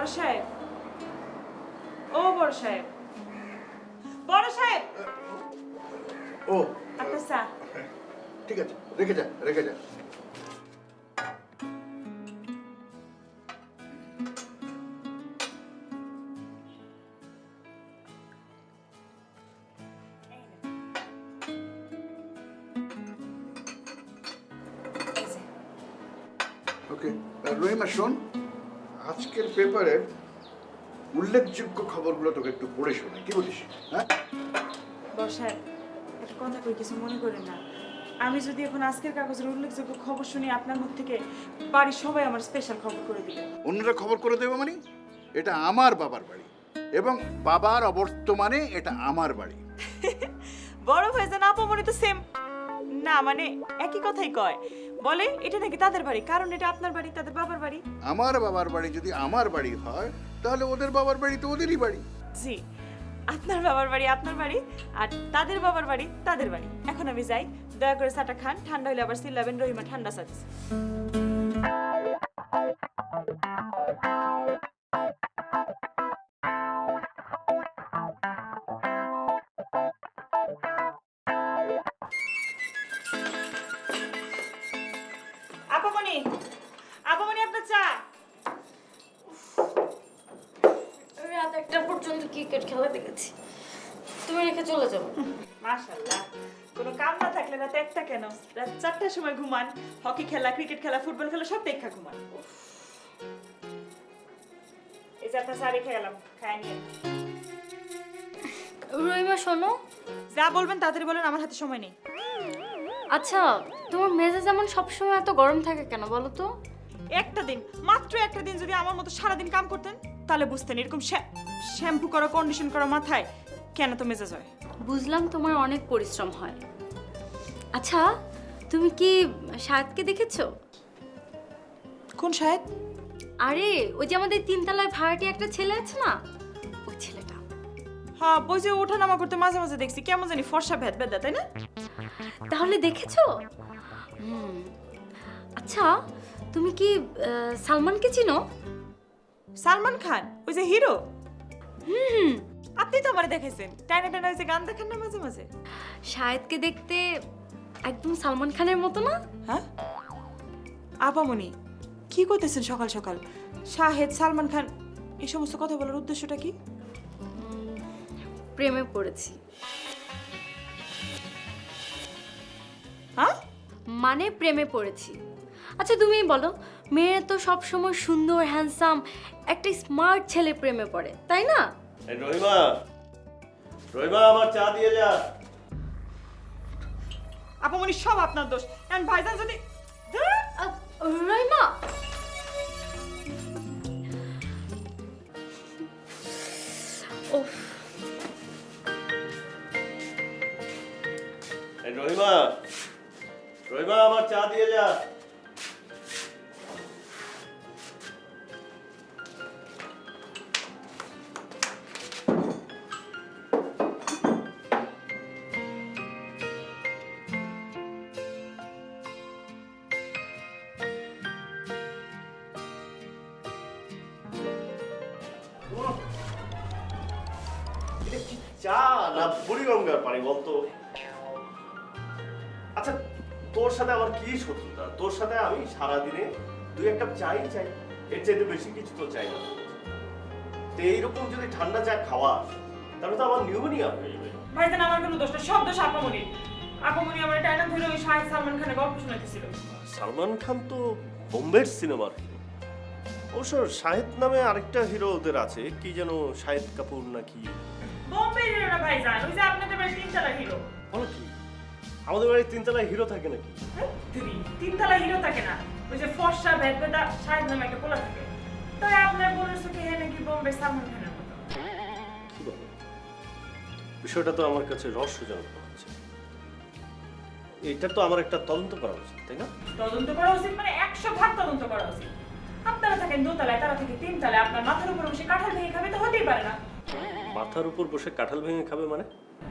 বড় সাহেব, ও বড় সাহেব, বড় সাহেব, ও আপনার চা। ঠিক আছে, রেখে যা রেখে যা। ওকে রহিমা, শোন, আজকের পেপারের উল্লেখযোগ্য খবরগুলো তোকে একটু পড়ে শোনাই, কি বলিস? হ্যাঁ বড় সাহেব, একটা কথা কই, কিছু মনে করেন না। আমি যদি এখন আজকের কাগজের উল্লেখযোগ্য খবর শুনি আপনার মুখ থেকে, বাড়ির সবাই আমার স্পেশাল খবর করে দিবে। অন্যরা খবর করে দেবে মানে? এটা আমার বাবার বাড়ি এবং বাবার অবর্তমানে এটা আমার বাড়ি। বড় ভাইজান আপামনি তো সেম না, মানে একই কথাই কয়। বলে এটা নাকি তাদের বাড়ি, কারণ এটা আপনার বাড়ি, তাদের বাবার বাড়ি। আমার বাবার বাড়ি যদি আমার বাড়ি হয়, তাহলে ওদের বাবার বাড়ি তো ওদেরই বাড়ি। জি, আপনার বাবার বাড়ি আপনার বাড়ি, আর তাদের বাবার বাড়ি তাদের বাড়ি। এখন আমি যাই, দয়া করে চাটা খান, ঠান্ডা হলে আবার চিল্লাবেন রহিমা ঠান্ডা চাচ্ছে। আপামনি, আপামনি আপনার চা। রাত 1টা পর্যন্ত ক্রিকেট খেলা দেখেছি, তুমি রেখে চলে যাও। মাশাআল্লাহ, কোনো কাম না থাকলে রাত 1টা কেন, রাত 4টার সময় ঘুমান। হকি খেলা, ক্রিকেট খেলা, ফুটবল খেলা সব দেখা ঘুমান। এই যে আপনার চা রেখে গেলাম, খায় নিয়ে। রহিমা শোনো, যা বলবেন তাড়াতাড়ি বলেন, আমার হাতে সময় নেই। আচ্ছা তোমার মেজাজ এমন সবসময় এত গরম থাকে কেন বলো তো? একটা দিন, মাত্র একটা দিন যদি আমার মতো সারাদিন কাম করতেন, তাহলে বুঝতেন এরকম শ্যাম্পু করা, কন্ডিশন করা মাথায় কেন তো মেজাজ হয়। বুঝলাম তোমার অনেক পরিশ্রম হয়। আচ্ছা তুমি কি শাহেদকে দেখেছো? কোন শাহেদ? আরে ওই যে আমাদের 3 তলায় ভাড়াটি একটা ছেলে আছে না, ওই ছেলেটা। হ্যাঁ, বই যে ওঠানামা করতে মাঝে মাঝে দেখছি, কেমন জানি ফর্সা ভেদ ভেদা, তাই না? তাহলে দেখেছো? আচ্ছা তুমি কি সালমানকে চিনো? সালমান খান, ওই যে হিরো। আপনি তো আমারে দেখাইছেন, টাইনা টাইনা ওই যে গান দেখেন না মাঝে মাঝে। শাহেদকে দেখতে একদম সালমান খানের মতো না? হ্যাঁ আপামনি, কি করতেছেন সকাল সকাল? শাহেদ, সালমান খান, এই সমস্ত কথা বলার উদ্দেশ্যটা কি? প্রেমে পড়েছি। হ্যাঁ মানে প্রেমে পড়েছি। আচ্ছা তুমি বলো, মেয়েরা তো সবসময় সুন্দর হ্যান্ডসাম একটা স্মার্ট ছেলে প্রেমে পড়ে, তাই না? এই রহিমা, রহিমা আমার চা দিয়ে যা। আপামনি সব আপনার দোষ। এখন ভাইজান যদি ধুর! রহিমা, ওফ, এই রহিমা, রহিমা আমার চা দিয়ে যা। এটা কি চা না বুড়িগঙ্গার পানি বলতো? আচ্ছা তোর সাথে আমার কি শত্রুতা? তোর সাথে আমি সারাদিনে 2 কাপ চাই চাই, এর চাইতে বেশি কিছু তো চাই না। তো এইরকম যদি ঠান্ডা চা খাওয়াস, তাহলে তো আমার নিউমোনিয়া হয়ে যাবে। ভাইজান আমার কোনো দোষ না, সব দোষ আপামনির। আপামনি আমার টাইনা ধরে ওই শাহেদ সালমান খানের গল্প শোনাইতেছিল। সালমান খান তো বোম্বের সিনেমার হিরো। অবশ্য শাহিদ নামে আরেকটা হিরো ওদের আছে, কি যেন শাহিদ কাপুর নাকি। বোম্বের হিরো না ভাইজান, ওই যে আপনাদের বাড়ির 3 তলা হিরো। বলো কি, আমাদের বাড়ির 3 তলায় হিরো থাকে নাকি? 3 তলা হিরো থাকে না, ওই যে ফর্সা ভেদ ভেদা শাহেদ নামে একটা পোলা থাকে। তাই আপনার বোনের চোখে হে নাকি বোম্বে সালমান খানের মতো। কি বলো? বিষয়টা তো আমার কাছে রহস্যজনক মনে হচ্ছে। এটা তো আমার একটা তদন্ত করা উচিত, তাই না? তদন্ত করা উচিত মানে 100 ভাগ তদন্ত করা উচিত। আপনারা থাকেন 2 তলায়, তারা থাকে 3 তলায়, আপনার মাথার উপর বসে কাঁঠাল ভেঙে খাবে তো হতেই পারে না। মাথার উপর বসে কাঁঠাল ভেঙে খাবে মানে?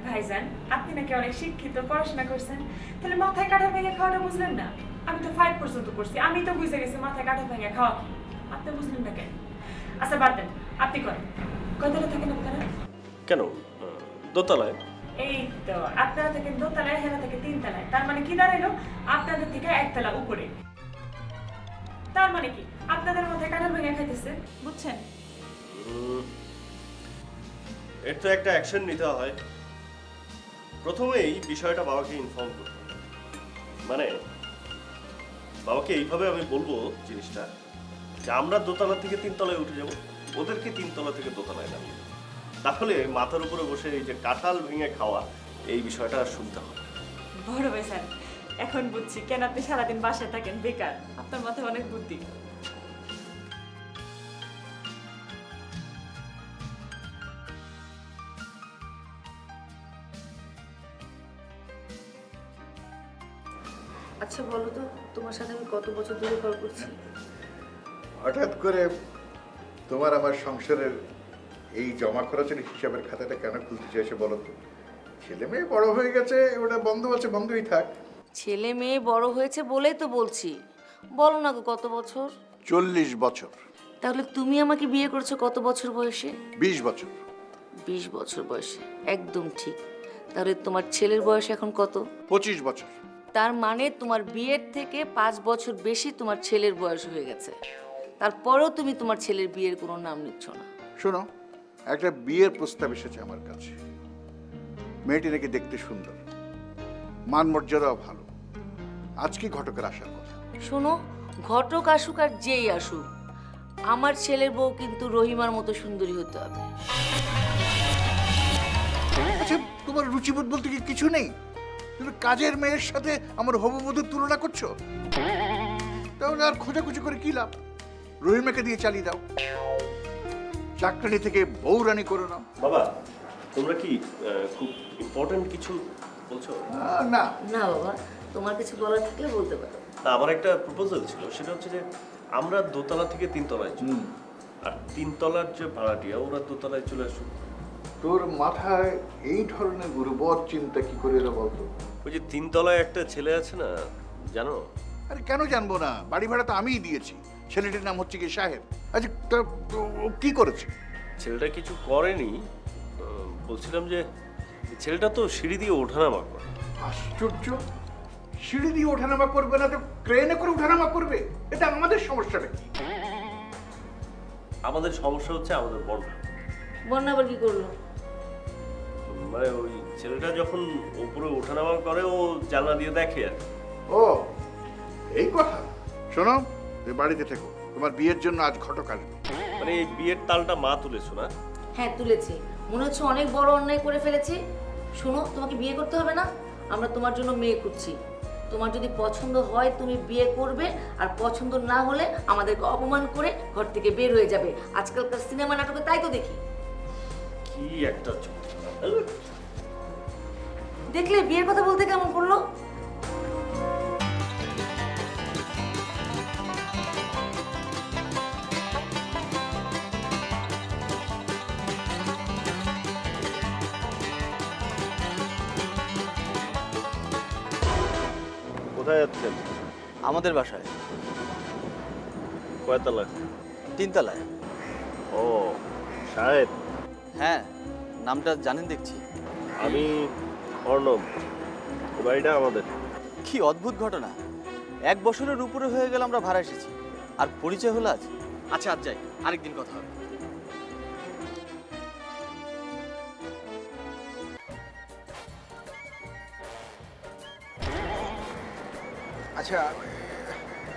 ভাইজান আপনি নাকি অনেক শিক্ষিত, পড়াশোনা করছেন, তাহলে মাথায় কাঁঠাল ভেঙে খাওয়াটা বুঝলেন না? আমি তো 5 পর্যন্ত পড়ছি, আমি তো বুঝে গেছি মাথায় কাঁঠাল ভেঙে খাওয়া কি। আপনি বুঝলেন না কেন? আচ্ছা বাদ দেন, আপনি করেন। কয়তলা থাকেন আপনারা? কেন দোতলায়? এই তো আপনারা থাকেন দোতলায়, হেরা থাকে তিনতলায়। তার মানে কি দাঁড়াইলো? আপনাদের থেকে একতলা উপরে। তার মানে কি আপনাদের মধ্যে কাঁঠাল ভেঙে খাইতেছে, বুঝছেন? এর তো একটা অ্যাকশন নিতে হয়। প্রথমেই বিষয়টা বাবাকে ইনফর্ম করতে হবে। মানে বাবাকে এইভাবে আমি বলবো জিনিসটা যে আমরা দোতলা থেকে তিনতলায় উঠে যাব, ওদেরকে তিনতলা থেকে দোতলায় নামিয়ে দেবো। তাহলে মাথার উপরে বসে এই যে কাঁঠাল ভেঙে খাওয়া এই বিষয়টা আর শুনতে হবে। বড় ভাই স্যার, এখন বুঝছি কেন আপনি সারাদিন বাসায় থাকেন বেকার। আপনার মাথায় অনেক বুদ্ধি। আচ্ছা বলো তো, তোমার সাথে আমি কত বছর ধরে ঘর করছি? হঠাৎ করে তোমার আমার সংসারের এই জমা খরচের হিসাবের খাতাটা কেন খুলতে চাইছে বলো তো? ছেলে মেয়ে বড় হয়ে গেছে, ওটা বন্ধ আছে, বন্ধই থাক। ছেলে মেয়ে বড় হয়েছে বলেই তো বলছি। বলো না গো, কত বছর? 40 বছর। তাহলে তুমি আমাকে বিয়ে করছো কত বছর বয়সে? 20 বছর। 20 বছর বয়সে, একদম ঠিক। তাহলে তোমার ছেলের বয়স এখন কত? 25 বছর। তার মানে তোমার বিয়ের থেকে 5 বছর বেশি তোমার ছেলের বয়স হয়ে গেছে। তারপরেও তুমি তোমার ছেলের বিয়ের কোনো নাম নিচ্ছ না। শোনো, একটা বিয়ের প্রস্তাব এসেছে আমার কাছে। মেয়েটি নাকি দেখতে সুন্দর, মান মর্যাদাও ভালো। আজকে ঘটকের আসার কথা। শোনো, ঘটক আসুক আর যেই আসুক, আমার ছেলের বউ কিন্তু রহিমার মতো সুন্দরী হতে হবে। আচ্ছা, তোমার রুচিবোধ বলতে কি কিছু নেই? তুমি কাজের মেয়ের সাথে আমার হববধূর তুলনা করছো? তাহলে আর খোঁজাখুঁজি করে কি লাভ? রহিমাকে দিয়ে চালিয়ে দাও, চাকরানি থেকে বউরানি করে নাও। বাবা, তোমরা কি খুব ইম্পর্টেন্ট কিছু বলছো? না। না বাবা, তোমার কিছু বলার থাকলে বলতে পারো। না, আমার একটা প্রপোজাল ছিল, সেটা হচ্ছে যে আমরা দোতলা থেকে তিনতলায় চলি, আর তিনতলার যে ভাড়াটিয়া ওরা দোতলায় চলে আসুক। তোর মাথায় এই ধরনের উর্বর চিন্তা কি করে এলো বলতো? ওই যে তিনতলায় একটা ছেলে আছে না, জানো? আরে কেন জানবো না? বাড়ি ভাড়া তো আমিই দিয়েছি। ছেলেটির নাম হচ্ছে কি সাহেব। আচ্ছা, ও কি করেছে? ছেলেটা কিছু করেনি। বলছিলাম যে ছেলেটা তো সিঁড়ি দিয়ে ওঠানামা করে। আশ্চর্য! সিঁড়ি দিয়ে ওঠানামা করবে না তো ট্রেনে করে ওঠানামা করবে? এটা আমাদের সমস্যাটা কি? আমাদের সমস্যা হচ্ছে আমাদের বন্যা। বন্যা আবার কি করলো? মানে ওই ছেলেটা যখন উপরে ওঠানামা করে ও জানলা দিয়ে দেখে আর কি। ও, এই কথা। শোনো, তুমি বাড়িতে থেকো, তোমার বিয়ের জন্য আজ ঘটক আসবে। মানে এই বিয়ের তালটা মা তুলেছো না? হ্যাঁ তুলেছি। মনে হচ্ছে অনেক বড় অন্যায় করে ফেলেছি। শোনো, তোমাকে বিয়ে করতে হবে না, আমরা তোমার জন্য মেয়ে খুঁজছি। তোমার যদি পছন্দ হয় তুমি বিয়ে করবে, আর পছন্দ না হলে আমাদেরকে অপমান করে ঘর থেকে বের হয়ে যাবে। আজকালকার সিনেমা নাটকে তাই তো দেখি। কি একটা দেখলে বিয়ের কথা বলতে কেমন করলো? কোথায় যাচ্ছেন? আমাদের বাসায় কয়তলা? 3 তলায়। ও, সাহেব। হ্যাঁ, নামটা জানেন দেখছি। আমি অর্ণব, এই বাড়িটা আমাদের। কি অদ্ভুত ঘটনা! 1 বছরের উপরে হয়ে গেল আমরা ভাড়া এসেছি, আর পরিচয় হলো আজ। আচ্ছা আজ যাই, আরেকদিন কথা হবে। আচ্ছা,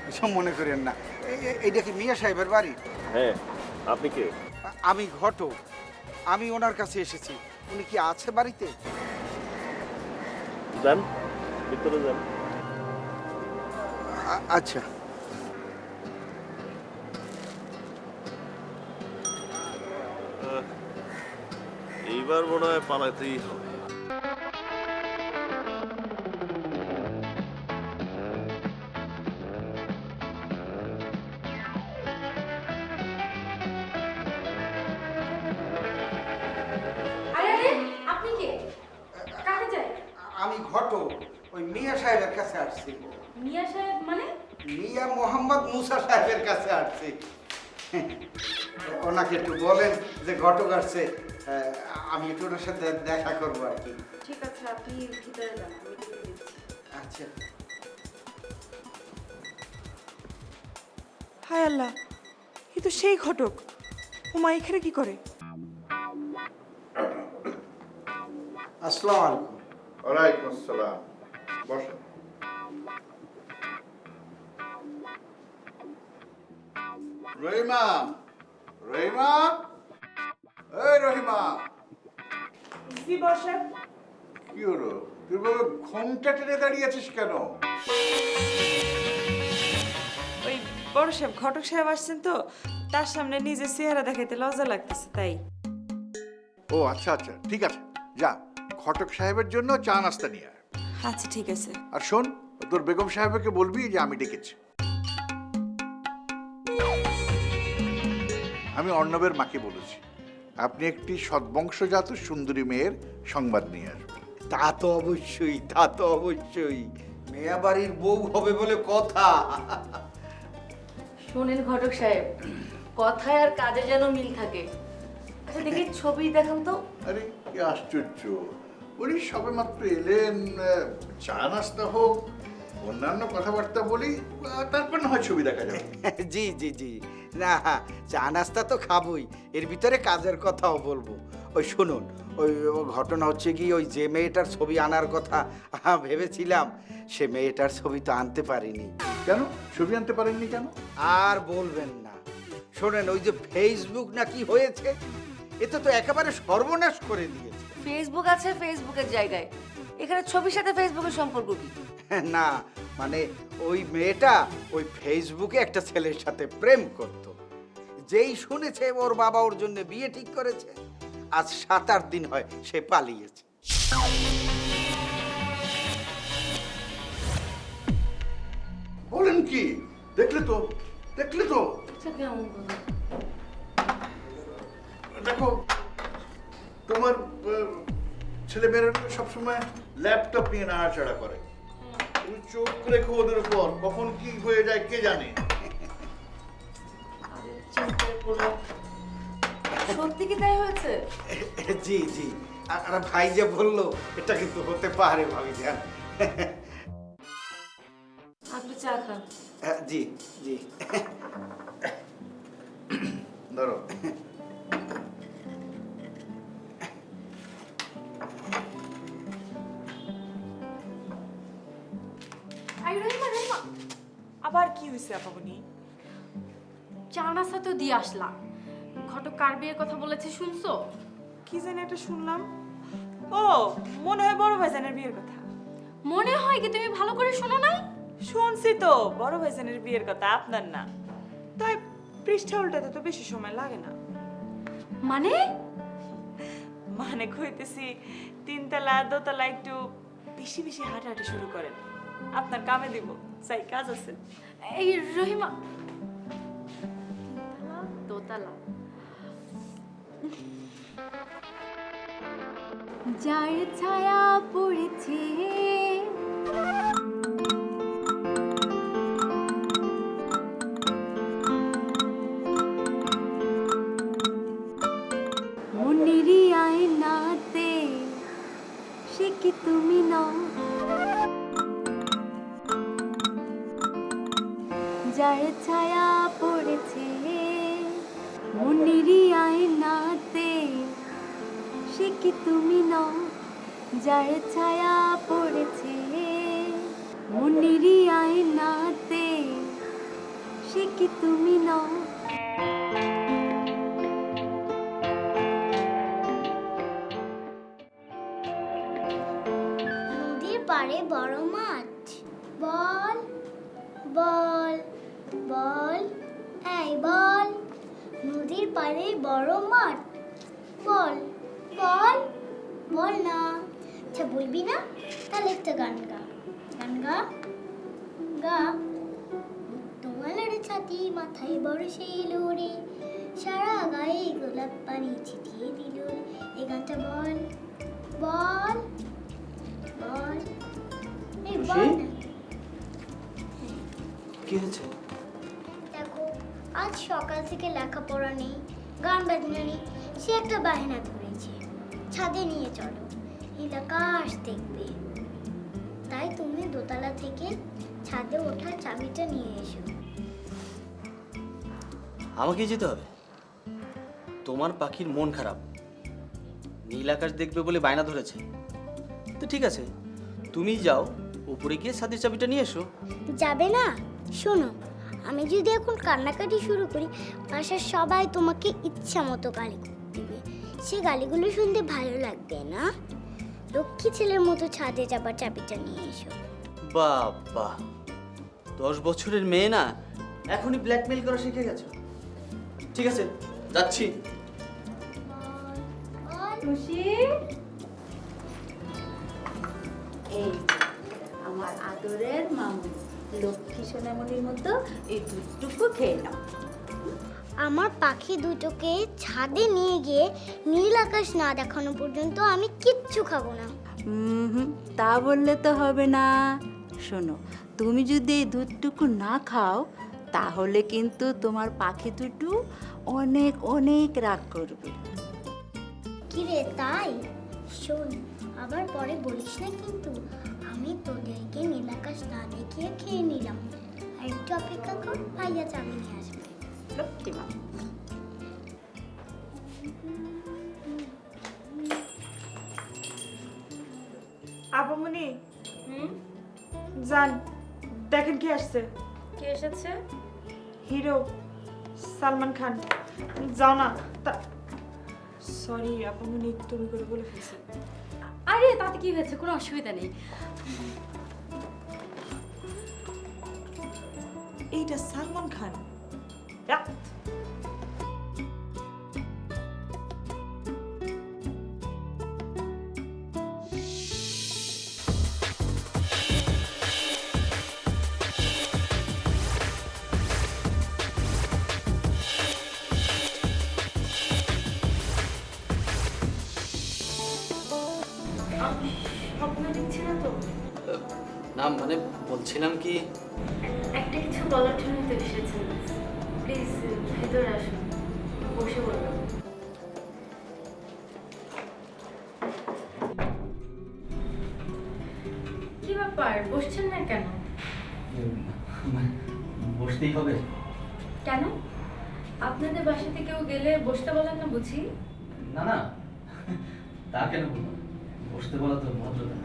কিছু মনে করেন না, এইটা কি মিয়া সাহেবের বাড়ি? হ্যাঁ, আপনি কে? আমি ঘটক, আমি ওনার কাছে এসেছি। উনি কি আছে বাড়িতে? যান, ভিতরে যান। আচ্ছা। এইবার মনে হয় পালাতেই হবে। আপনি কে? কাকে চাই? আমি ঘটক, ওই মিয়া সাহেবের কাছে আসছি। মিয়া সাহেব মানে? মিয়া মোহাম্মদ মুসা সাহেবের কাছে আসছি। ওনাকে একটু বলেন যে ঘটক আসছে, আমি একটু ওনার সাথে দেখা করবো আর কি। ঠিক আছে, আপনি ভিতরে যান, আমি ডেকে দিচ্ছি। আচ্ছা। হায় আল্লাহ, এ তো সেই ঘটক। হুমা এখানে কি করে? আসসালামু আলাইকুম। ওয়ালাইকুম আসসালাম, বসেন। রহিমা, রহিমা, এই রহিমা, জি বসেন। কি হলো? তুই বলো ঘোমটা টেনে দাঁড়িয়ে আছিস কেন? ওই বড় সাহেব, ঘটক সাহেব আসছেন তো, তার সামনে নিজের চেহারা দেখাইতে লজ্জা লাগতেছে তাই। ও আচ্ছা আচ্ছা, ঠিক আছে, যা ঘটক সাহেবের জন্য চা নাস্তা নিয়ে আয়। আচ্ছা ঠিক আছে। আর শোন, তোর বেগম সাহেবকে বলবি যে আমি ডেকেছি। আমি অর্ণবের মাকে বলেছি আপনি একটি সদ্বংশজাত সুন্দরী মেয়ের সংবাদ নিয়ে আসবেন। তা তো অবশ্যই, তা তো অবশ্যই। মেয়া বাড়ির বউ হবে বলে কথা। শোনেন ঘটক সাহেব, কথায় আর কাজে যেন মিল থাকে। আচ্ছা দেখি ছবি দেখান তো। আরে কি আশ্চর্য, উনি সবে মাত্র এলেন, চা নাস্তা হোক, অন্যান্য কথাবার্তা বলি, তারপর না হয় ছবি দেখা যাবে। জি জি জি, না চা নাস্তা তো খাবই, এর ভিতরে কাজের কথাও বলবো। ওই শুনুন, ওই ঘটনা হচ্ছে কি, ওই যে মেয়েটার ছবি আনার কথা ভেবেছিলাম, সে মেয়েটার ছবি তো আনতে পারিনি। কেন ছবি আনতে পারেননি কেন? আর বলবেন না, শোনেন ওই যে ফেসবুক না কি হয়েছে, এতে তো একেবারে সর্বনাশ করে দিয়েছে। ফেসবুক আছে ফেসবুকের জায়গায়, এখানে ছবির সাথে ফেসবুকের সম্পর্ক কি? না মানে ওই মেয়েটা ওই ফেসবুকে একটা ছেলের সাথে প্রেম করত, যেই শুনেছে ওর বাবা ওর জন্য বিয়ে ঠিক করেছে, আজ 7-8 দিন হয় সে পালিয়েছে। বলেন কি? দেখলে তো, দেখলে তো, আচ্ছা কেমন কথা? দেখো তোমার ছেলে মেয়েরা সবসময় ল্যাপটপ নিয়ে নাড়াচাড়া করে, তুমি চোখ রেখো ওদের উপর, কখন কি হয়ে যায় কে জানে। চিন্তায় পড়লাম, সত্যি কি তাই হয়েছে? জি জি, আর ভাই যে বললো এটা কিন্তু হতে পারে ভাবি যান। আপনি চা খান। জি জি। ধরো, আবার কি হয়েছে আপাবনি? চা নাস্তা তো দিয়ে আসলাম, ঘটক কার বিয়ের কথা বলেছে শুনছো? কি জানি একটা শুনলাম। ও মনে হয় বড় ভাইজানের বিয়ের কথা। মনে হয় কি তুমি ভালো করে শোনো নাই? শুনছি তো বড় ভাইজানের বিয়ের কথা, আপনার না। তাই পৃষ্ঠা উল্টাতে তো বেশি সময় লাগে না। মানে মানে কইতেছি, 3 তলা 2 তলা একটু বেশি বেশি হাঁটাহাঁটি শুরু করেন, আপনার কামে দিব। চাই কাজ আছে। এই রহিমা, দোতলা যার ছায়া পড়েছে মনেরই আয়নাতে, সে কি তুমি নও? যার ছায়া পড়েছে মনেরই আয়নাতে, সে কি তুমি নও? যার ছায়া পড়েছে মনেরই আয়নাতে, সে কি তুমি নও? নদীর পাড়ে বড় মাছ, বল বল বল, এই বল। নদীর পাড়ে বড় মাঠ, বল বল বল না। আচ্ছা বলবি না, তাহলে একটা গান গা, গান গা গা। তোমার ছাতি মাথায় বরসেল রে, সারা গায়ে গোলাপ পানি ছিটিয়ে দিল। এই গানটা বল বল বল, এই বল না। কি হয়েছে? দেখো, আজ আজ সকাল থেকে লেখাপড়া নেই, গান বাজনা নেই, সে একটা বাহানা ধরেছে, ছাদে নিয়ে চলো, নীল আকাশ দেখবে। তাই তুমি দোতলা থেকে ছাদে ওঠার চাবিটা নিয়ে এসো। আমাকে যেতে হবে? তোমার পাখির মন খারাপ, নীল আকাশ দেখবে বলে বায়না ধরেছে। তো ঠিক আছে, তুমি যাও, উপরে গিয়ে ছাদের চাবিটা নিয়ে এসো। যাবে না? শোনো, আমি যদি এখন কান্নাকাটি শুরু করি, বাসার সবাই তোমাকে ইচ্ছা মতো গালি দিবে। সে গালিগুলো শুনতে ভালো লাগবে না। লক্ষ্মী ছেলের মতো ছাদে যাবার চাবিটা নিয়ে এসো। বাবা, 10 বছরের মেয়ে না, এখনই ব্ল্যাকমেল করা শিখে গেছো। ঠিক আছে, যাচ্ছি। খুশি, এই যে আমার আদরের মামু লক্ষ্মী সোনামণির মতো এই দুধটুকু খেয়ে নাও। আমার পাখি দুটোকে ছাদে নিয়ে গিয়ে নীল আকাশ না দেখানো পর্যন্ত আমি কিচ্ছু খাবো না। তা বললে তো হবে না। শোনো, তুমি যদি এই দুধটুকু না খাও তাহলে কিন্তু তোমার পাখি দুটো অনেক অনেক রাগ করবে। কি রে, তাই? শোন, আবার পরে বলিস না কিন্তু। আমি তোদেরকে নীল আকাশ না দেখিয়ে খেয়ে নিলাম। আর একটু অপেক্ষা কর, ভাইয়া চাবি নিয়ে আসবে। লক্ষ্মী মা। আপামনি যান, দেখেন কি আসছে। কে এসেছে? হিরো সালমান খান। যাও না। সরি আপামনি, তুমি করে বলে ফেলছি। আরে তাতে কি হয়েছে, কোনো অসুবিধা নেই। এইটা সালমান খান। স্বপ্ন দেখছি না তো? না মানে বলছিলাম কি, একটা কিছু বলার জন্য তো এসেছেন। প্লিজ ভেতরে আসুন, বসে বলুন। কি ব্যাপার, বসছেন না কেন? বসতেই হবে। কেন? আপনাদের বাসাতে কেউ গেলে বসতে বলেন না বুঝি? না না, তা কেন বলবো, বসতে বলা তো ভদ্রতা।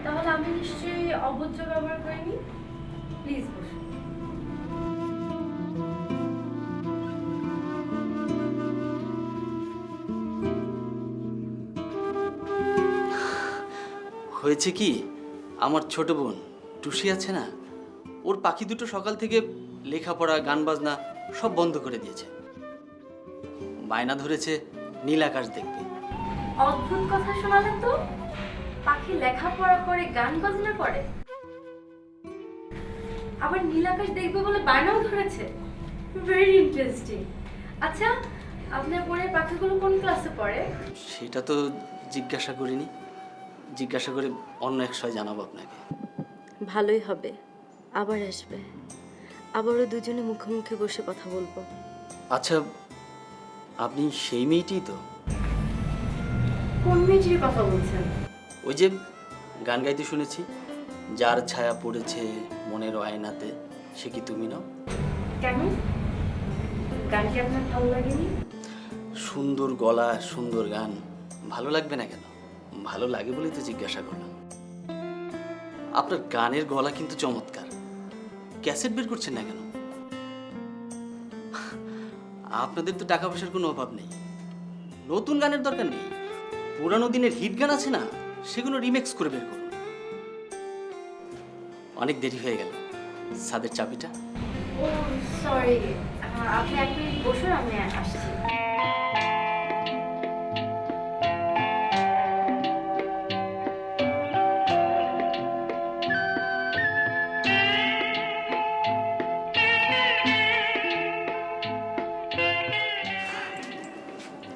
তাহলে আমি নিশ্চয়ই অভদ্র ব্যবহার করিনি। প্লিজ বসুন। হয়েছে কি, আমার ছোট বোন টুসি আছে না, ওর পাখি দুটো সকাল থেকে লেখাপড়া গান বাজনা সব বন্ধ করে দিয়েছে। বায়না ধরেছে নীল আকাশ দেখবে। অদ্ভুত কথা শোনালেন তো। পাখি লেখাপড়া করে, গান বাজনা করে, আবার নীল আকাশ দেখবে বলে বায়নাও ধরেছে। Very interesting. আচ্ছা, আপনার বোনের পাখিগুলো কোন ক্লাসে পড়ে? সেটা তো জিজ্ঞাসা করিনি, জিজ্ঞাসা করে অন্য এক সময় জানাবো আপনাকে। ভালোই হবে, আবার আসবে, আবারও দুজনে মুখোমুখি বসে কথা বলবো। আচ্ছা, আপনি সেই মেয়েটি তো? কোন মেয়েটির কথা বলছেন? ওই যে গান গাইতে শুনেছি, যার ছায়া পড়েছে মনের আয়নাতে, সে কি তুমি নাও? কেন, গান কি আপনার ভালো লাগেনি? সুন্দর গলা, সুন্দর গান, ভালো লাগবে না কেন? ভালো লাগে বলেই তো জিজ্ঞাসা করলাম। আপনার গানের গলা কিন্তু চমৎকার, ক্যাসেট বের করছেন না কেন? আপনাদের তো টাকা পয়সার কোনো অভাব নেই, নতুন গানের দরকার নেই, পুরানো দিনের হিট গান আছে না, সেগুলো রিমেক্স করে বের করুন। অনেক দেরি হয়ে গেল, ছাদের চাবিটা। ও সরি, আপনি এক মিনিট বসুন, আমি আসছি।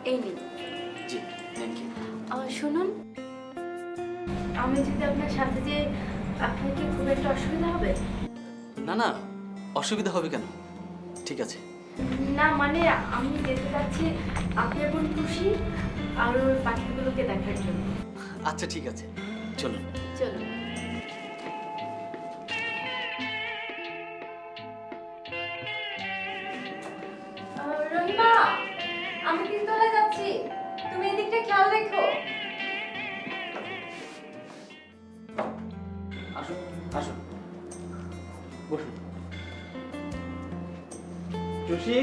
এই নিন। জি, থ্যাংক ইউ। শুনুন, আমি যদি আপনার সাথে যে, আপনার কি খুব একটা অসুবিধা হবে? না না, অসুবিধা হবে কেন? ঠিক আছে, না মানে আমি যেতে চাচ্ছি আপনি এখন খুশি আর ওর পাখিগুলোকে দেখার জন্য। আচ্ছা ঠিক আছে, চলুন। চলুন। রহিমা, আমি তিনতলায় যাচ্ছি, তুমি এদিকটা খেয়াল রেখো। আসুন আসুন, বসুন। টুসি,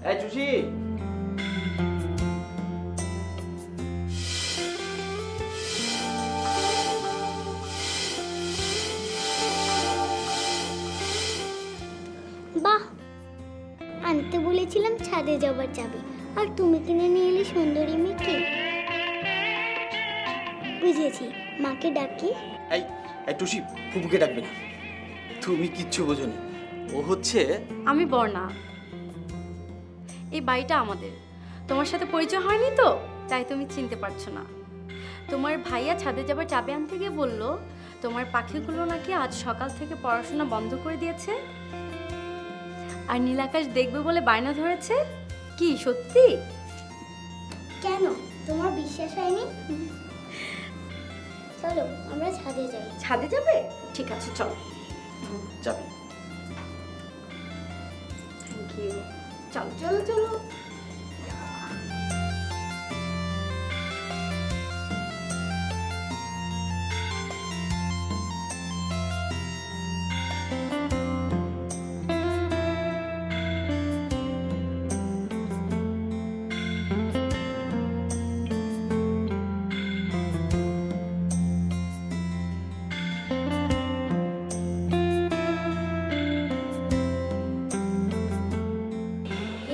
এই টুসি। বাহ, আনতে বলেছিলাম ছাদে যাবার চাবি, আর তুমি কিনে নিয়ে এলে সুন্দরী মেয়েকে। বুঝেছি, মাকে ডাকি। এই এই টুসি, ফুপুকে ডাকবে না, তুমি কিচ্ছু বোঝোনি। ও হচ্ছে আমি বর্ণা, এই বাড়িটা আমাদের। তোমার সাথে পরিচয় হয়নি তো, তাই তুমি চিনতে পারছো না। তোমার ভাইয়া ছাদে যাবার চাবি আনতে গিয়ে বললো তোমার পাখিগুলো নাকি আজ সকাল থেকে পড়াশোনা বন্ধ করে দিয়েছে, আর নীলাকাশ দেখবে বলে বায়না ধরেছে। কি সত্যি? কেন, তোমার বিশ্বাস হয়নি? চলো আমরা ছাদে যাই। ছাদে যাবে? ঠিক আছে চলো। যাবে। Thank you. চলো চলো চলো।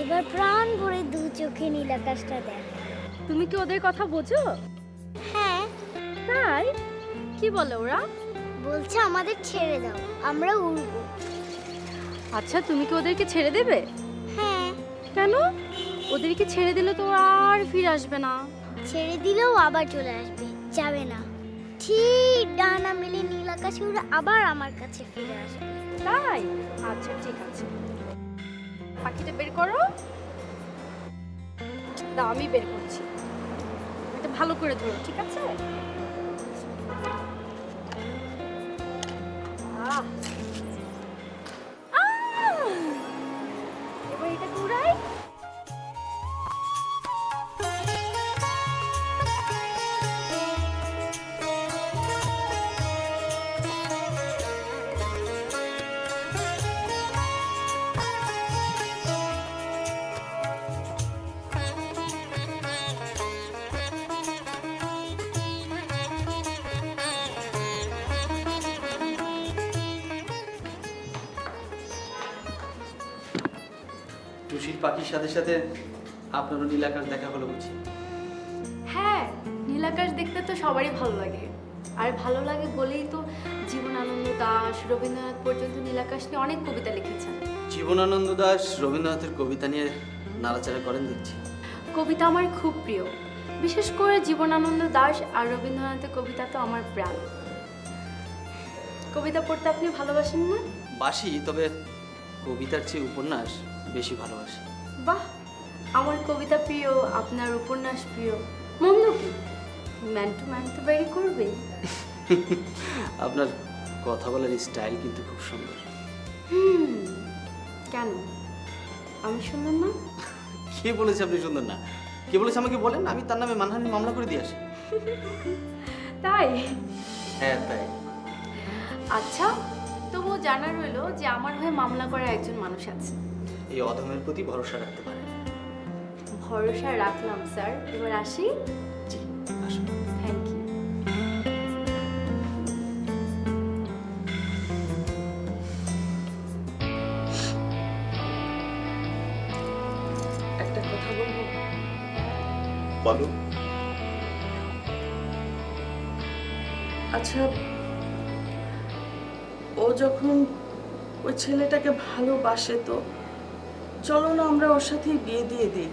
এবার প্রাণ ভরে দু চোখে নীল আকাশটা দেখ। তুমি কি ওদের কথা বোঝো? হ্যাঁ, তাই? কি বলে ওরা? বলছে আমাদের ছেড়ে দাও, আমরা উড়বো। আচ্ছা, তুমি কি ওদেরকে ছেড়ে দেবে? হ্যাঁ, কেন? ওদেরকে ছেড়ে দিলে তো ওরা আর ফিরে আসবে না। ছেড়ে দিলেও আবার চলে আসবে, যাবে না। ঠিক ডানা মেলে নীল আকাশে উড়ে আবার আমার কাছে ফিরে আসবে। তাই? আচ্ছা ঠিক আছে, পাখিটা বের করো। দাও, আমি বের করছি। এটা ভালো করে ধরো, ঠিক আছে? আহ! আহ! এবার এটা ঘুরাই। টুসির পাখির সাথে সাথে আপনারও নীলাকাশ দেখা হলো বুঝি। হ্যাঁ, নীলাকাশ দেখতে তো সবারই ভালো লাগে, আর ভালো লাগে বলেই তো জীবনানন্দ দাশ, রবীন্দ্রনাথ পর্যন্ত নীলাকাশ নিয়ে অনেক কবিতা লিখেছেন। জীবনানন্দ দাশ রবীন্দ্রনাথের কবিতা নিয়ে নাড়াচাড়া করেন দেখছি। কবিতা আমার খুব প্রিয়, বিশেষ করে জীবনানন্দ দাশ আর রবীন্দ্রনাথের কবিতা তো আমার প্রাণ। কবিতা পড়তে আপনি ভালোবাসেন না? বাসি, তবে কবিতার চেয়ে উপন্যাস বেশি ভালোবাসি। বাহ, আমার কবিতা প্রিয়, আপনার উপন্যাস প্রিয়, মন্দ কি? ম্যান টু ম্যান তো বেরি করবে। আপনার কথা বলার স্টাইল কিন্তু খুব সুন্দর। কেন, আমি সুন্দর না? কে বলেছে আপনি সুন্দর না? কে বলেছে আমাকে বলেন, আমি তার নামে মানহানি মামলা করে দিয়ে আসি। তাই? হ্যাঁ তাই। আচ্ছা, তবুও জানা রইলো যে আমার হয়ে মামলা করার একজন মানুষ আছে। এই অধমের প্রতি ভরসা রাখতে পারেন। ভরসা রাখলাম স্যার, এবার আসি। জি আসুন। Thank you. একটা কথা বলবো? বলো। আচ্ছা, ও যখন ওই ছেলেটাকে ভালোবাসে, তো চলো না আমরা ওর সাথেই বিয়ে দিয়ে দিই।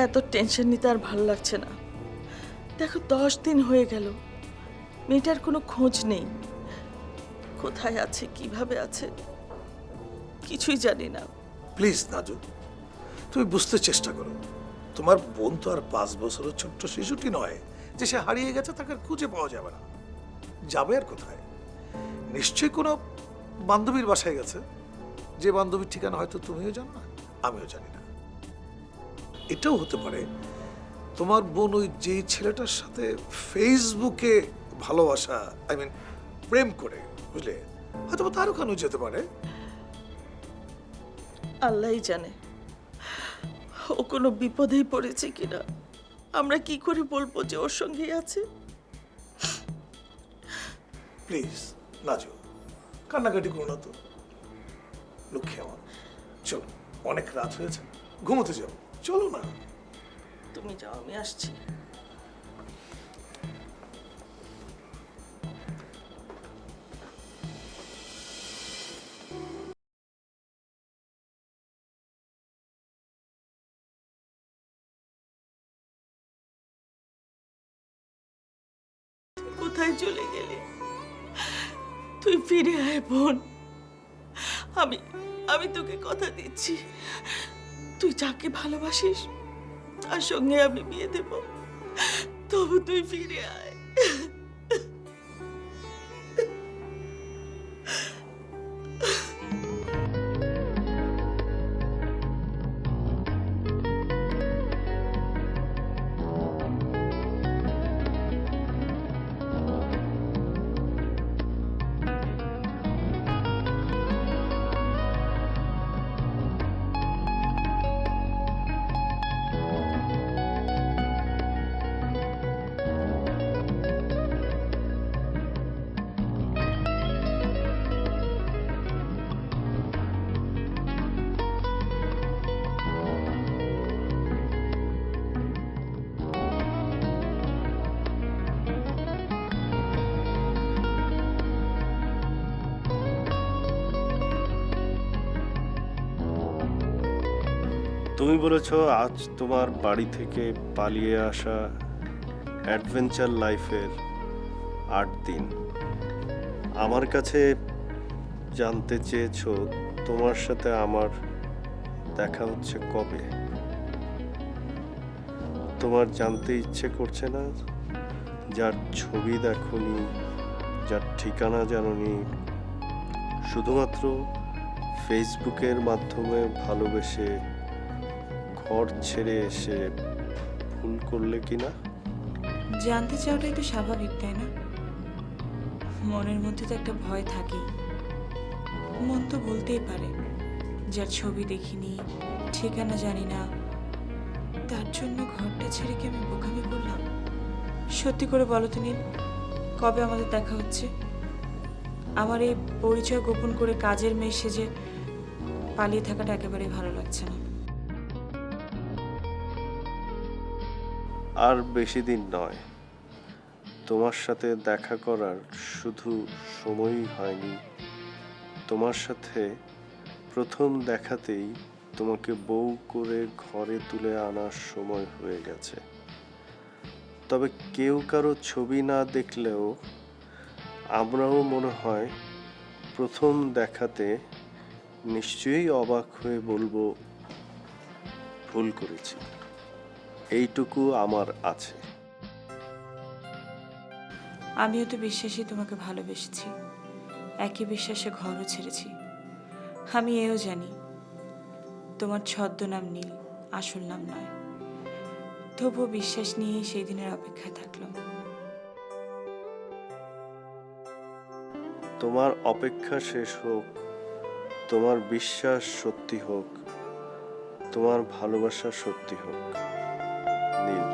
এত টেনশন নিতে আর ভালো লাগছে না। দেখো 10 দিন হয়ে গেল, মেয়েটার কোনো খোঁজ নেই। কোথায় আছে, কিভাবে আছে, কিছুই জানি না। প্লিজ নাজু, তুমি বুঝতে চেষ্টা করো। তোমার বোন তো আর 5 বছরের ছোট্ট শিশুটি নয় যে সে হারিয়ে গেছে, তাকে আর খুঁজে পাওয়া যাবে না। যাবে আর কোথায়? নিশ্চয়ই কোনো বান্ধবীর বাসায় গেছে, যে বান্ধবীর ঠিকানা হয়তো তুমিও জানো না, আমিও জানি না। এটাও হতে পারে তোমার বোন ওই যেই ছেলেটার সাথে ফেসবুকে ভালোবাসা, প্রেম করে, বুঝলে, হয়তো তারও কারণ যেতে পারে। আল্লাহই জানে ও কোনো বিপদেই পড়েছে কিনা। আমরা কি করে বলবো যে ওর সঙ্গেই আছে? প্লিজ নাজু, কান্নাকাটি করো না তো। লক্ষ্মী আমার, চলো, অনেক রাত হয়েছে, ঘুমোতে যাও, চলো না। তুমি যাও, আমি আসছি। কোথায় চলে গেলে? তুই ফিরে আয় বোন। আমি আমি তোকে কথা দিচ্ছি, তুই যাকে ভালোবাসিস তার সঙ্গে আমি বিয়ে দেব, তবু তুই ফিরে আয়। তুমি বলেছো আজ তোমার বাড়ি থেকে পালিয়ে আসা অ্যাডভেঞ্চার লাইফের 8 দিন। আমার কাছে জানতে চেয়েছো তোমার সাথে আমার দেখা হচ্ছে কবে। তোমার জানতে ইচ্ছে করছে না যার ছবি দেখোনি, যার ঠিকানা জানোনি, শুধুমাত্র ফেসবুকের মাধ্যমে ভালোবেসে ঘর ছেড়ে এসে ভুল করলে কিনা? জানতে চাওয়াটাই তো স্বাভাবিক, তাই না? মনের মধ্যে তো একটা ভয় থাকেই। মন তো বলতেই পারে যার ছবি দেখিনি, ঠিকানা জানি না, তার জন্য ঘরটা ছেড়ে কি আমি বোকামি করলাম? সত্যি করে বলো তো নীল, কবে আমাদের দেখা হচ্ছে? আমার এই পরিচয় গোপন করে কাজের মেয়ে সেজে পালিয়ে থাকাটা একেবারেই ভালো লাগছে না। আর বেশি দিন নয়, তোমার সাথে দেখা করার শুধু সময়ই হয়নি, তোমার সাথে প্রথম দেখাতেই তোমাকে বউ করে ঘরে তুলে আনার সময় হয়ে গেছে। তবে কেউ কারো ছবি না দেখলেও আমরাও মনে হয় প্রথম দেখাতে নিশ্চয়ই অবাক হয়ে বলবো ভুল করেছি। এইটুকু আমার আছে। আমিও তো বিশ্বাসই তোমাকে ভালোবেসেছি, একই বিশ্বাসে ঘরও ছেড়েছি। আমি এও জানি তোমার ছদ্মনাম নীল, আসল নাম নয়। তবুও বিশ্বাস নিয়েই সেই দিনের অপেক্ষায় থাকলাম। তোমার অপেক্ষা শেষ হোক, তোমার বিশ্বাস সত্যি হোক, তোমার ভালোবাসা সত্যি হোক। নীল।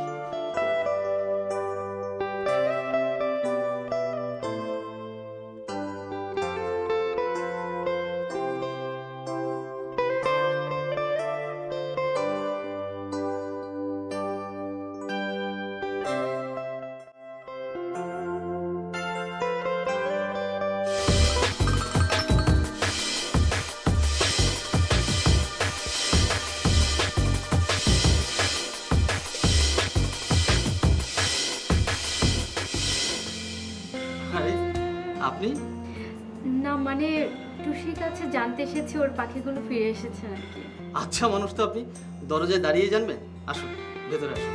আপনি? না মানে টুসির কাছে জানতে এসেছি ওর পাখিগুলো ফিরে এসেছে নাকি। আচ্ছা মানুষ তো আপনি, দরজায় দাঁড়িয়ে জানবেন। আসুন ভেতরে আসুন।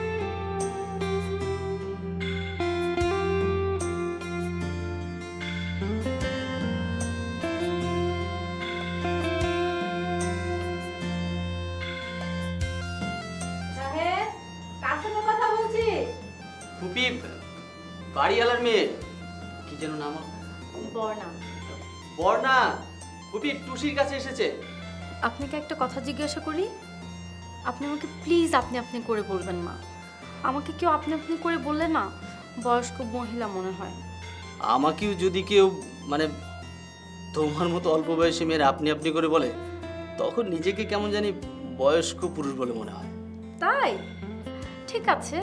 কার সাথে কথা বলছিস? ফুপি, বাড়িওয়ালার মেয়ে, কি যেন নাম? বর্ণা। বর্ণা, ফুপি টুসির কাছে এসেছে। আপনাকে একটা কথা জিজ্ঞাসা করি, আপনি আমাকে প্লিজ আপনি আপনি করে বলবেন না। আমাকে কেউ আপনি আপনি করে বললে না বয়স্ক মহিলা মনে হয়। আমাকেও যদি কেউ মানে তোমার মতো অল্প বয়সী মেয়ের আপনি আপনি করে বলে, তখন নিজেকে কেমন জানি বয়স্ক পুরুষ বলে মনে হয়। তাই ঠিক আছে,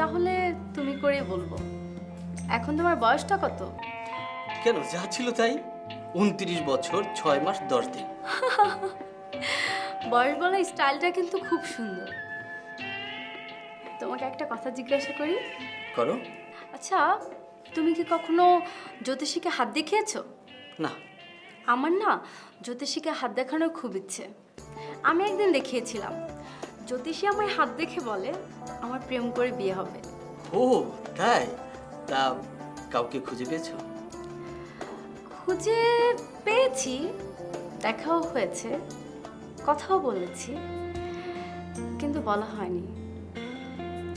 তাহলে তুমি করে বলবো। এখন তোমার বয়সটা কত? কেন, যা ছিল তাই, 29 বছর 6 মাস 10 দিন। বয়স বলা স্টাইলটা কিন্তু খুব সুন্দর। তোমাকে একটা কথা জিজ্ঞাসা করি। করো। আচ্ছা, তুমি কি কখনো জ্যোতিষীকে হাত দেখিয়েছো? না। আমার না জ্যোতিষীকে হাত দেখানোর খুব ইচ্ছে। আমি একদিন দেখিয়েছিলাম। জ্যোতিষী আমার হাত দেখে বলে আমার প্রেম করে বিয়ে হবে। ও তাই? তা কাউকে খুঁজে পেয়েছো? খুঁজে পেয়েছি, দেখাও হয়েছে, কথাও বলেছি, কিন্তু বলা হয়নি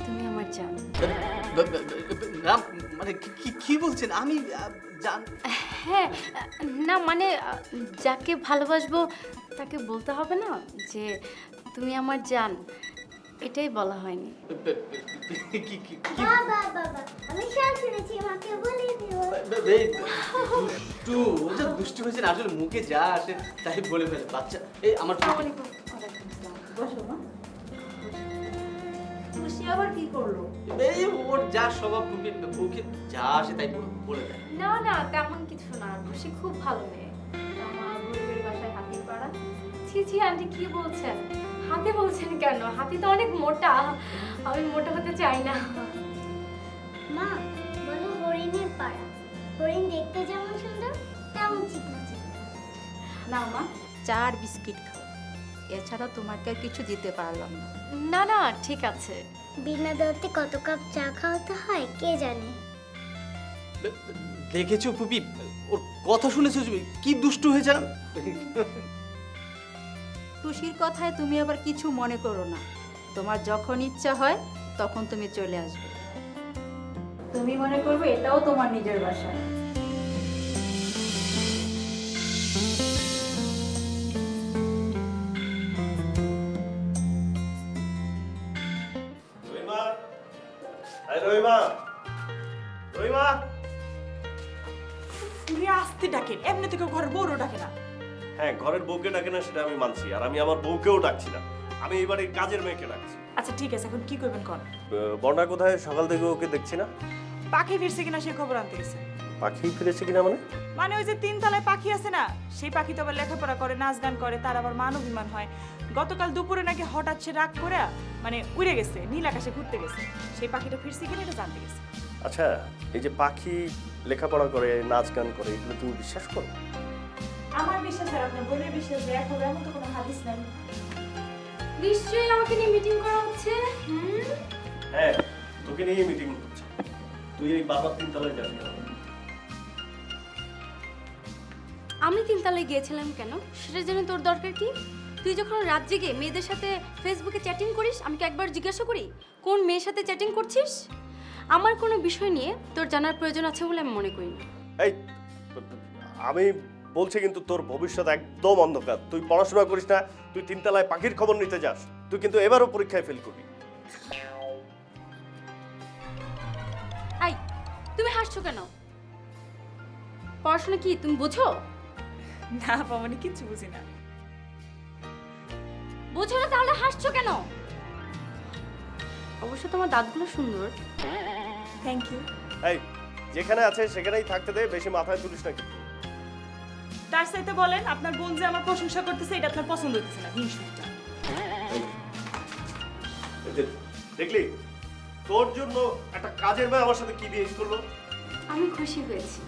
তুমি আমার জান। না মানে কি বলছেন? আমি জান? হ্যাঁ, না মানে যাকে ভালোবাসবো তাকে বলতে হবে না যে তুমি আমার জান, এটাই বলা হয়নি। বাবা বাবা আমি সব শুনেছি, মাকে বলে দিও। দুষ্টু, ও যা দুষ্টু হয়েছে না, আসলে মুখে যা আসে তাই বলে ফেলে বাচ্চা। এই আমার বসো মা। খুশি আবার কি করলো? এই ওর যা স্বভাব, মুখে যা আসে তাই বলে দেয়। না না তেমন কিছু না, খুশি খুব ভালো মেয়ে। আমার গরিবের বাসায় হাতির পাড়া। ছি ছি আন্টি কি বলছেন? হাতি বলছেন কেন? হাতি তো অনেক মোটা, আমি মোটা হতে চাই না। মা বলো হরিণের পাড়া। হরিণ দেখতে যেমন সুন্দর তেমন চিকনা চিকনা। না মা, চা আর বিস্কিট খাও, এছাড়া তোমাকে আর কিছু দিতে পারলাম না। না না ঠিক আছে। বিনা দাওয়াতে কত কাপ চা খাওয়াতে হয় কে জানে। দেখেছো পুপি, ওর কথা শুনেছো তুমি? কি দুষ্টু হয়েছে না? টুসির কথায় তুমি আবার কিছু মনে করো না। তোমার যখন ইচ্ছা হয় তখন তুমি চলে আসবে। তুমি মনে করবে এটাও তোমার নিজের বাসা। রহিমা, এই রহিমা, রহিমা। উনি আসতে ডাকেন, এমনি থেকে ঘরের বউরও ডাকে না। হ্যাঁ, ঘরের বউকে ডাকে না সেটা আমি মানছি, আর আমি আমার বউকেও ডাকছি না, আমি এবারে কাজের মেয়েকে ডাকছি। আচ্ছা ঠিক আছে, এখন কি করবেন কোন? বর্ণা কোথায়? সকাল থেকে ওকে দেখছি না। পাখি ফিরছে কিনা সে খবর আনতে গেছে। পাখি ফিরেছে কিনা মানে? মানে ওই যে 3 তলায় পাখি আছে না, সেই পাখি তো আবার লেখাপড়া করে, নাচ গান করে, তার আবার মান অভিমান হয়। গতকাল দুপুরে নাকি হঠাৎ সে রাগ করে মানে উড়ে গেছে, নীল আকাশে ঘুরতে গেছে। সেই পাখিটা ফিরছে কিনা এটা জানতে গেছে। আচ্ছা, এই যে পাখি লেখাপড়া করে, নাচ গান করে, এগুলো তুমি বিশ্বাস করো? আমার বিশ্বাস আর আপনার বোনের বিশ্বাস এক হবে এমন তো কোনো হাদিস নাই। নিশ্চয়ই আমাকে নিয়ে মিটিং করা হচ্ছে। হ্যাঁ, তোকে নিয়ে মিটিং হচ্ছে। তুই এই বাবার 3 তলায় যাবি। আমি 3 তলায় গিয়েছিলাম কেন সেটা জেনে তোর দরকার কি? তুই যখন রাত জেগে মেয়েদের সাথে ফেসবুকে চ্যাটিং করিস, আমি কি একবার জিজ্ঞাসা করি কোন মেয়ের সাথে চ্যাটিং করছিস? আমার কোনো বিষয় নিয়ে তোর জানার প্রয়োজন আছে বলে আমি মনে করি না। এই আমি বলছি কিন্তু তোর ভবিষ্যৎ একদম অন্ধকার। তুই পড়াশোনা করিস না, তুই 3 তলায় পাখির খবর নিতে যাস, তুই কিন্তু এবারও পরীক্ষায় ফেল করবি। আই, তুমি হাসছো কেন? পড়াশোনা কি তুমি বোঝো? না পামানি কিচ্ছু বুঝি না। বোঝো না তাহলে হাসছো কেন? অবশ্য তোমার দাঁতগুলো সুন্দর। Thank you. এই যেখানে আছে সেখানেই থাকতে দে, বেশি মাথায় তুলিস না কিন্তু। তার সাথে বলেন আপনার বোন যে আমার প্রশংসা করতেছে এটা আপনার পছন্দ হইতেছে না। হিংসুটা দেখলি তোর জন্য একটা কাজের মেয়ে আমার সাথে কি বিহেভ করলো। আমি খুশি হয়েছি।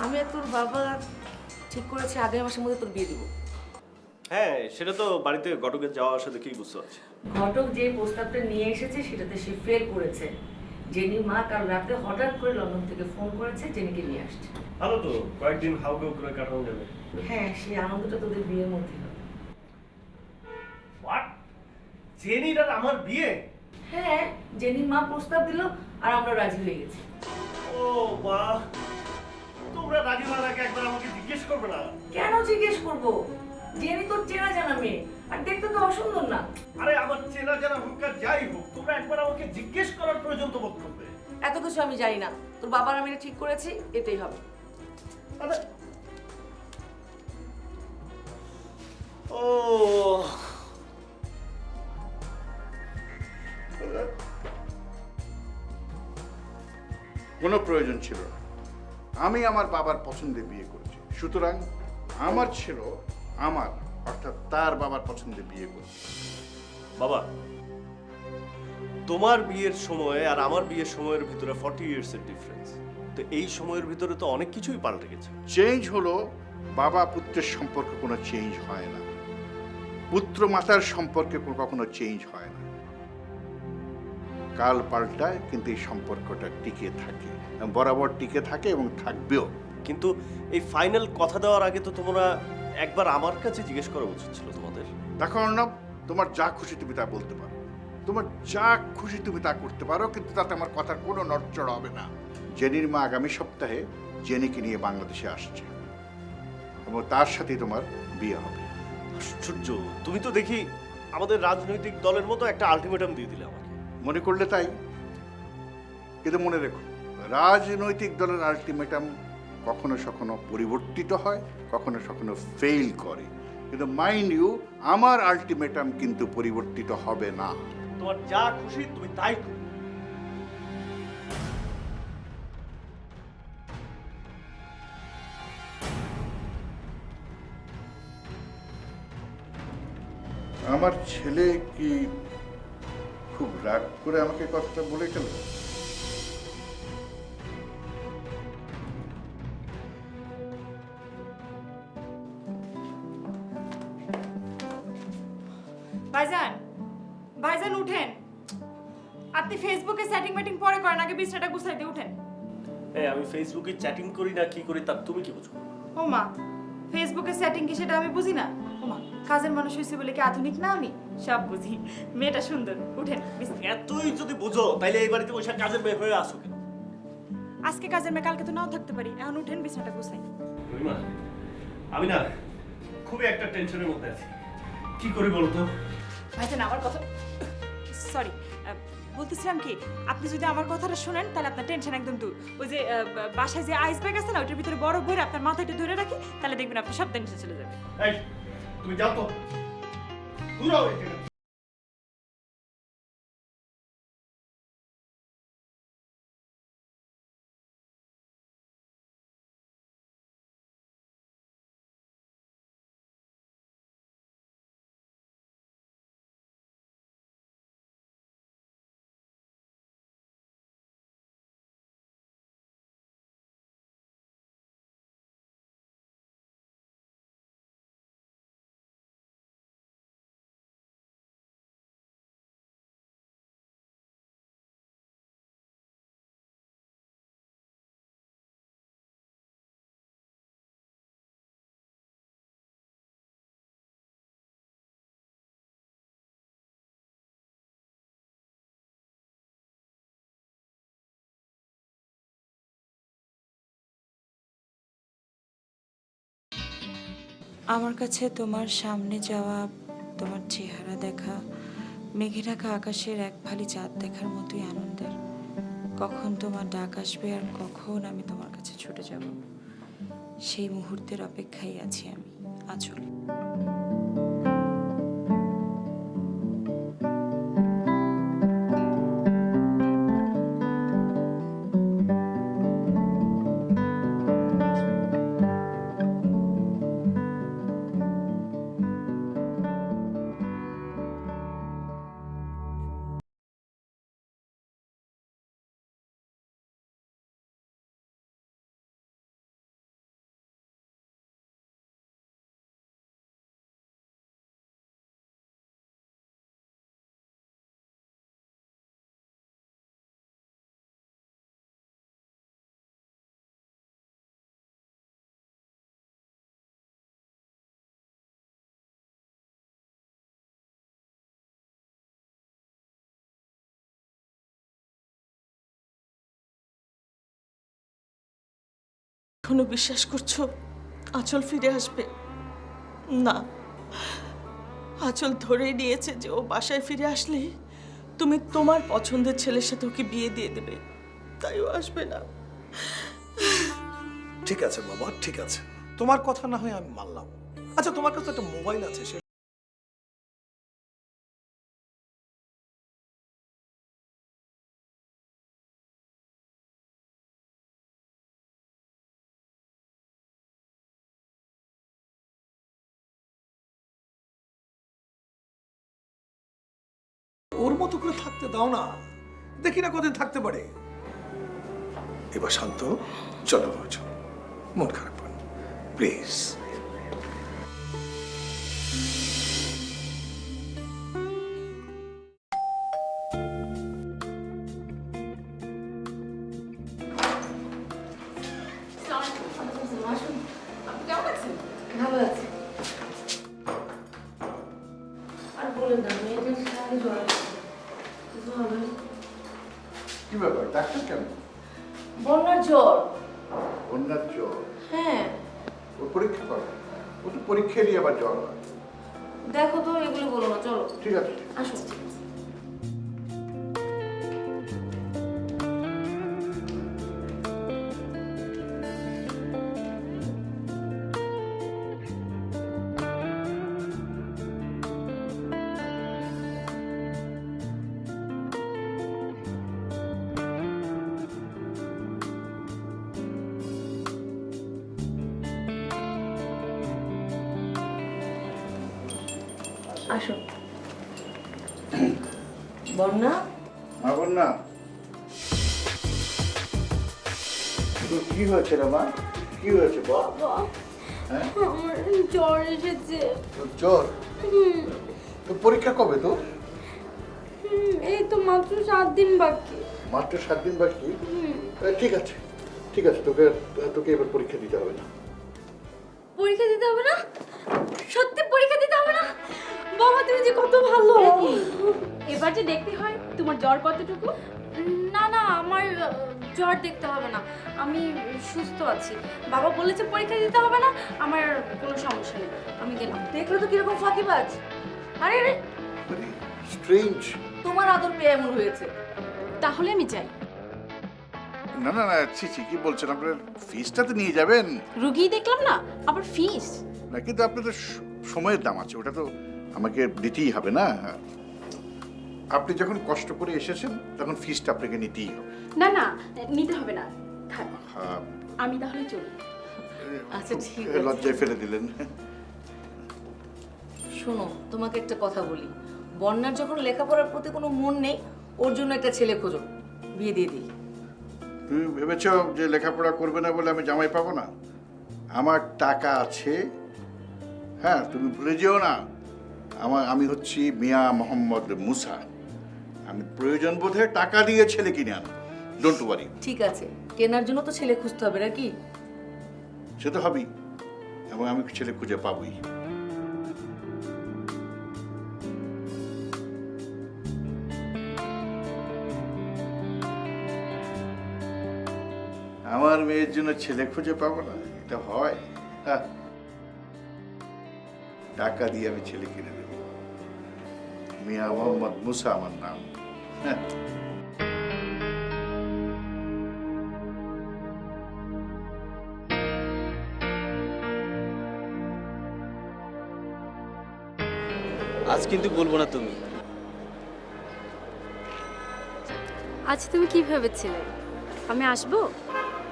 আমি আর তোর বাবা ঠিক করেছি আগামী মাসের মধ্যে তোর বিয়ে দিব। হ্যাঁ, সেটা তো বাড়িতে ঘটকের যাওয়া আসা দেখেই বুঝতে পারছি। ঘটক যে প্রস্তাবটা নিয়ে এসেছে সেটাতে সে ফেল করেছে। জেনির মা কাল রাতে হঠাৎ করে লন্ডন থেকে ফোন করেছে জেনিকে নিয়ে আসছে। ভালো তো, কয়েকদিন হাউ হাউ করে কাটানো যাবে। হ্যাঁ, সেই আনন্দটা তোদের বিয়ের মধ্যে হবে। হোয়াট? জেনির আর আমার বিয়ে? হ্যাঁ, জেনির মা প্রস্তাব দিল আর আমরা রাজি হয়ে গেছি। ও বাহ, তোমরা রাজি হওয়ার আগে একবার আমাকে জিজ্ঞেস করবে না? কেন জিজ্ঞেস করব? জেনি তোর চেনা জানা মেয়ে, আর দেখতে তো অসুন্দর না। আরে আমার চেনা জানা হোক আর যাই হোক, তোমরা একবার আমাকে জিজ্ঞেস করার প্রয়োজন তো বোধ করবে। এত কিছু আমি জানি না, তোর বাবার আমি এটা ঠিক করেছি, এটাই হবে। আরে ও কোনো প্রয়োজন ছিল না। আমি আমার বাবার পছন্দে বিয়ে করেছি, সুতরাং আমার ছিল আমার অর্থাৎ তার বাবার পছন্দে বিয়ে করেছি। বাবা, তোমার বিয়ের সময় আর আমার বিয়ের সময়ের ভিতরে 40 ইয়ার্স এর ডিফারেন্স। তো এই সময়ের ভিতরে তো অনেক কিছুই পাল্টে গেছে। চেঞ্জ হলো বাবা পুত্রের সম্পর্কে কোনো চেঞ্জ হয় না, পুত্র মাতার সম্পর্কে কখনো চেঞ্জ হয় না। কাল পাল্টায় কিন্তু এই সম্পর্কটা টিকে থাকে, বরাবর টিকে থাকে এবং থাকবেও। কিন্তু এই ফাইনাল কথা দেওয়ার আগে তো তোমরা একবার আমার কাছে জিজ্ঞেস করা উচিত ছিল তোমাদের। দেখো অর্ণব, তোমার যা খুশি তুমি তা বলতে পারো, তোমার যা খুশি তুমি তা করতে পারো, কিন্তু তাতে আমার কথার কোনো নড়চড় হবে না। জেনির মা আগামী সপ্তাহে জেনিকে নিয়ে বাংলাদেশে আসছে এবং তার সাথেই তোমার বিয়ে হবে। আশ্চর্য, তুমি তো দেখি আমাদের রাজনৈতিক দলের মতো একটা আলটিমেটাম দিয়ে দিলে আমাকে। মনে করলে তাই, কিন্তু মনে রেখো, রাজনৈতিক দলের আলটিমেটাম কখনো কখনো পরিবর্তিত হয়, কখনো কখনো ফেল করে, কিন্তু মাইন্ড ইউ, আমার আলটিমেটাম কিন্তু পরিবর্তিত হবে না। তোমার যা খুশি তুমি তাই করো। আমার ছেলে কি খুব রাগ করে আমাকে কথাটা বলে গেল? ভাইজান, ভাইজান উঠেন। আপনি ফেসবুকে সেটিং মেটিং পরে করেন, আগে বিছানাটা গুছাই দিয়ে উঠেন। এই আমি ফেসবুকে চ্যাটিং করি না কি করি তার তুমি কি বুঝো? ও মা, ফেসবুকে সেটিং কি সেটা আমি বুঝি না? ও মা, কাজের মানুষ হইছে বলে কি আধুনিক না আমি? সব বুঝি। মেয়েটা সুন্দর, উঠেন। এতই যদি বুঝো তাইলে এই বাড়িতে বসে কাজের মেয়ে হয়ে আসো কেন? আজকে কাজের মেয়ে, কালকে তো নাও থাকতে পারি। এখন উঠেন, বিছানাটা গুছাই। রহিমা, আমি না খুবই একটা টেনশনের মধ্যে আছি, কি করি বলো তো? ভাইজান আমার কথা, সরি, বলতেছিলাম কি, আপনি যদি আমার কথাটা শুনেন তাহলে আপনার টেনশন একদম দূর। ওই যে বাসায় যে আইস ব্যাগ আছে না, ওইটার ভিতরে বরফ ভরে আপনার মাথাটা ধরে রাখি, তাহলে দেখবেন আপনার সব টেনশন চলে যাবে। এই তুমি যাও তো, দূর হও এখানে। আমার কাছে তোমার সামনে যাওয়া, তোমার চেহারা দেখা, মেঘে ঢাকা আকাশের এক ফালি চাঁদ দেখার মতোই আনন্দের। কখন তোমার ডাক আসবে আর কখন আমি তোমার কাছে ছুটে যাব, সেই মুহূর্তের অপেক্ষায় আছি আমি আঁচল। এখনো বিশ্বাস করছো আঁচল ফিরে আসবে? না, আঁচল ধরেই নিয়েছে যে ও বাসায় ফিরে আসলে তুমি তোমার পছন্দের ছেলের সাথে ওকে বিয়ে দিয়ে দেবে, তাই ও আসবে না। ঠিক আছে বাবা, ঠিক আছে, তোমার কথা না হয় আমি মানলাম। আচ্ছা, তোমার কাছে একটা মোবাইল আছে, সে ওর মতো করে থাকতে দাও না, দেখি না কদিন থাকতে পারে। এবার শান্ত, চলো বাবা, চলো, মন খারাপ করো প্লিজ। ভালো আছে। আর বলেন না, মেয়েটার সারাদিন জ্বর আসছে। কিছু হবে না? কি ব্যাপার, ডাক্তার কেন? বন্যার জ্বর। বন্যার জ্বর? হ্যাঁ, ওর পরীক্ষা করো, ও তো পরীক্ষা নিয়ে আবার জ্বর হয়। দেখো তো, এগুলো বলো না, চলো ঠিক আছে। আসো। আসো। বন্যা, মা বন্যা, তোর কি হয়েছে রে মা? কি হয়েছে বল? হ্যাঁ, আমার জ্বর এসেছে। তোর জ্বর? তোর পরীক্ষা কবে তোর? এই তো মাত্র 7 দিন বাকি। মাত্র 7 দিন বাকি? ঠিক আছে, ঠিক আছে, তোকে তোকে এবার পরীক্ষা দিতে হবে না। পরীক্ষা দিতে হবে না? সত্যি পরীক্ষা দিতে হবে না? বাবা, তুমি যে কত ভালো। এবার যে দেখতে হয় তোমার জ্বর কতটুকু। না না, আমার জ্বর দেখতে হবে না, আমি সুস্থ আছি। বাবা বলেছে পরীক্ষা দিতে হবে না, আমার কোনো সমস্যা নেই, আমি গেলাম। দেখলে তো কিরকম ফাঁকিবাজ। আরে রে, স্ট্রেঞ্জ। তোমার আদর পেয়ে এমন হয়েছে। তাহলে আমি যাই। না না না, ছি ছি, কি বলছেন? আপনার ফিসটা তো নিয়ে যাবেন রুগী দেখলাম না, আবার ফিস। না, কিন্তু আপনাদের সময়ের দাম আছে, ওটা তো আমাকে দিতেই হবে না। আপনি যখন কষ্ট করে এসেছেন তখন ফিসটা আপনাকে নিতেই হবে। না না, নিতে হবে না, থাক, হ্যাঁ, আমি তাহলে চলি। আচ্ছা, ঠিক আছে। লজ্জায় ফেলে দিলেন। শোনো, তোমাকে একটা কথা বলি, বন্যার যখন লেখাপড়ার প্রতি কোনো মন নেই, ওর জন্য একটা ছেলে খোঁজো, বিয়ে দিয়ে দিই। তুমি ভেবেছো যে লেখাপড়া করবে না বলে আমি জামাই পাবো না? আমার টাকা আছে। হ্যাঁ, তুমি ভুলে যেও না, আমি হচ্ছি মিয়া মোহাম্মদ মুসা। আমি প্রয়োজন বোধে টাকা দিয়ে ছেলে কিনে আনো, ডোন্ট ওয়ারি। ঠিক আছে, কেনার জন্য তো ছেলে খুঁজতে হবে নাকি? সে তো হবেই, এবং আমি ছেলে খুঁজে পাবই। আমার মেয়ের জন্য ছেলে খুঁজে পাবো না, এটা হয়? হ্যাঁ, টাকা দিয়ে আমি ছেলে কিনে দেব। মিয়া মোহাম্মদ মুসা আমার নাম। হ্যাঁ, আজ কিন্তু বলবো না তুমি। আজ তুমি কি ভেবেছিলে আমি আসবো?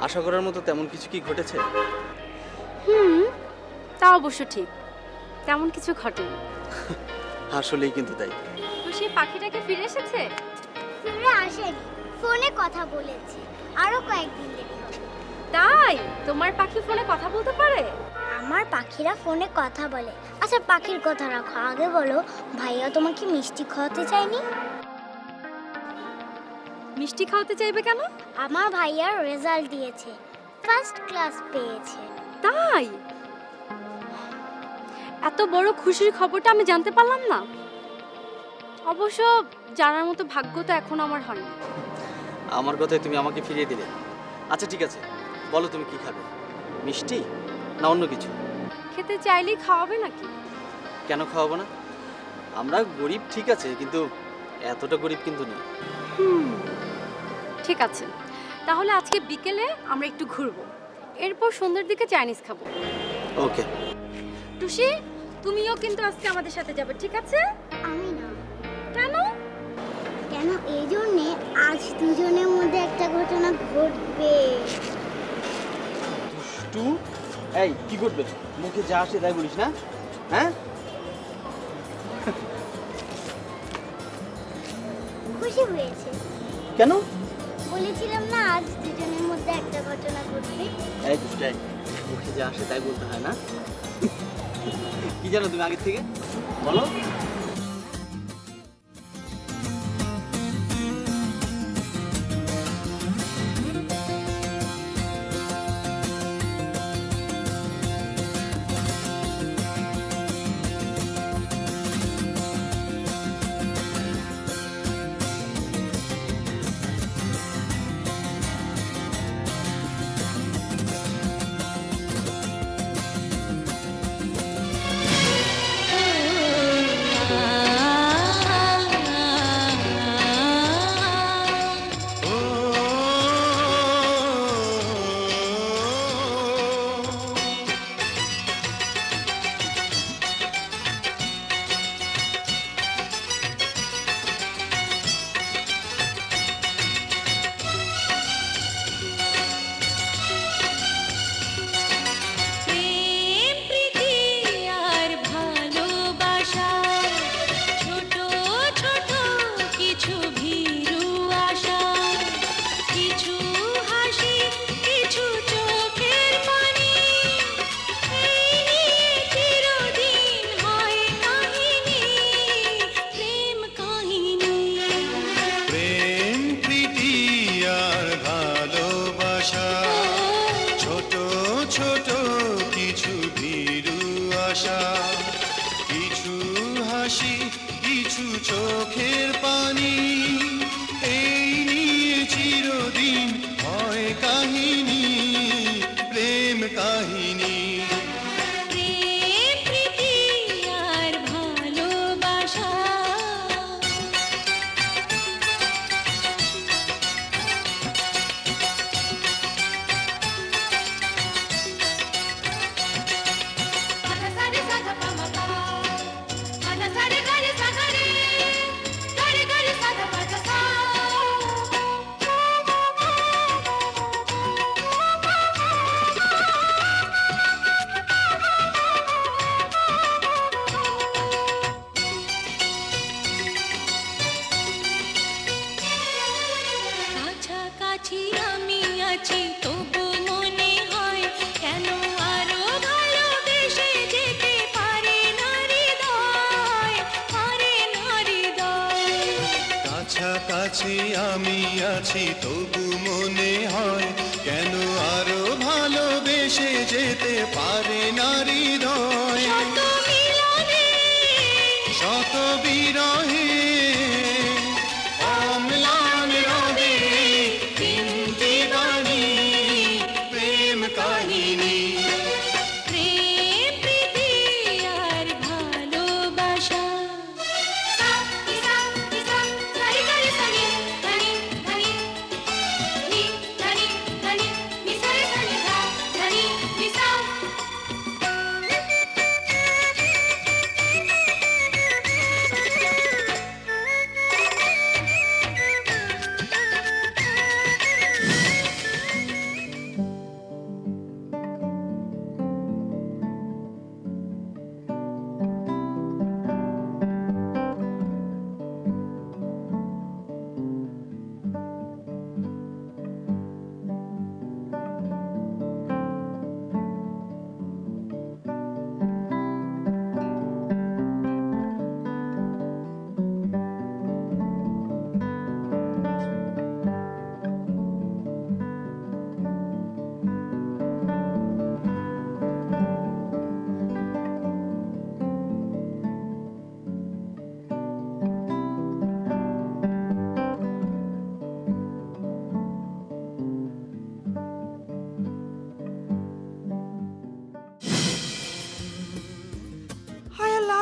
আশা করার মতো তেমন কিছু কি ঘটেছে? তা অবশ্য ঠিক, তেমন কিছু ঘটেনি। আসলেই কিন্তু তাই। তো সেই পাখিটাকে ফিরে এসেছে? ফিরে আসেনি, ফোনে কথা বলেছে, আরো কয়েকদিন দেরি হবে। তাই তোমার পাখি ফোনে কথা বলতে পারে? আমার পাখিরা ফোনে কথা বলে। আচ্ছা, পাখির কথা রাখো, আগে বলো, ভাইয়া তোমাকে মিষ্টি খাওয়াতে চায়নি? মিষ্টি খাওয়াতে চাইবে কেন? আমার ভাইয়ার রেজাল্ট দিয়েছে, ফার্স্ট ক্লাস পেয়েছে। তাই? এত বড় খুশির খবরটা আমি জানতে পারলাম না। অবশ্য জানার মতো ভাগ্য তো এখন আমার হয়নি। আমার কথায় তুমি আমাকে ফিরিয়ে দিলে। আচ্ছা ঠিক আছে, বলো তুমি কি খাবে? মিষ্টি না অন্য কিছু? খেতে চাইলেই খাওয়াবে নাকি? কেন খাওয়াবো না? আমরা গরিব ঠিক আছে, কিন্তু এতটা গরিব কিন্তু না। ঠিক আছে, তাহলে আজকে বিকেলে আমরা একটু ঘুরবো, এরপর সন্ধ্যের দিকে চাইনিজ খাবো। ওকে। টুসি, তুমিও কিন্তু আজকে আমাদের সাথে যাবে, ঠিক আছে? আমি না। কেন? কেন? এই জন্যে আজ দুজনের মধ্যে একটা ঘটনা ঘটবে। দুষ্টু, এই কি করবে? মুখে যা আসে তাই বলিস না, হ্যাঁ? খুশি হয়েছে? কেন? বলেছিলাম না আজ দুজনের মধ্যে একটা ঘটনা ঘটবে। এই দুষ্টু, এই, মুখে যা আসে তাই বলতে হয় না? কি জানো তুমি আগের থেকে? বলো। চোখের পানি, এই নিয়ে চিরদিন হয় কাহিনী, প্রেম কাহিনী। কাছাকাছি আমি আছি তবু মনে হয় কেন আরো ভালোবেসে যেতে পারে না হৃদয়, পারে না হৃদয়। কাছাকাছি আমি আছি তবু মনে হয় কেন আরো ভালোবেসে যেতে পারে না হৃদয়। শত মিলনে শত বিরহে অম্লান রবে তিনটি বাণী, প্রেম কাহিনী। প্রেম প্রীতি আর ভালোবাসা।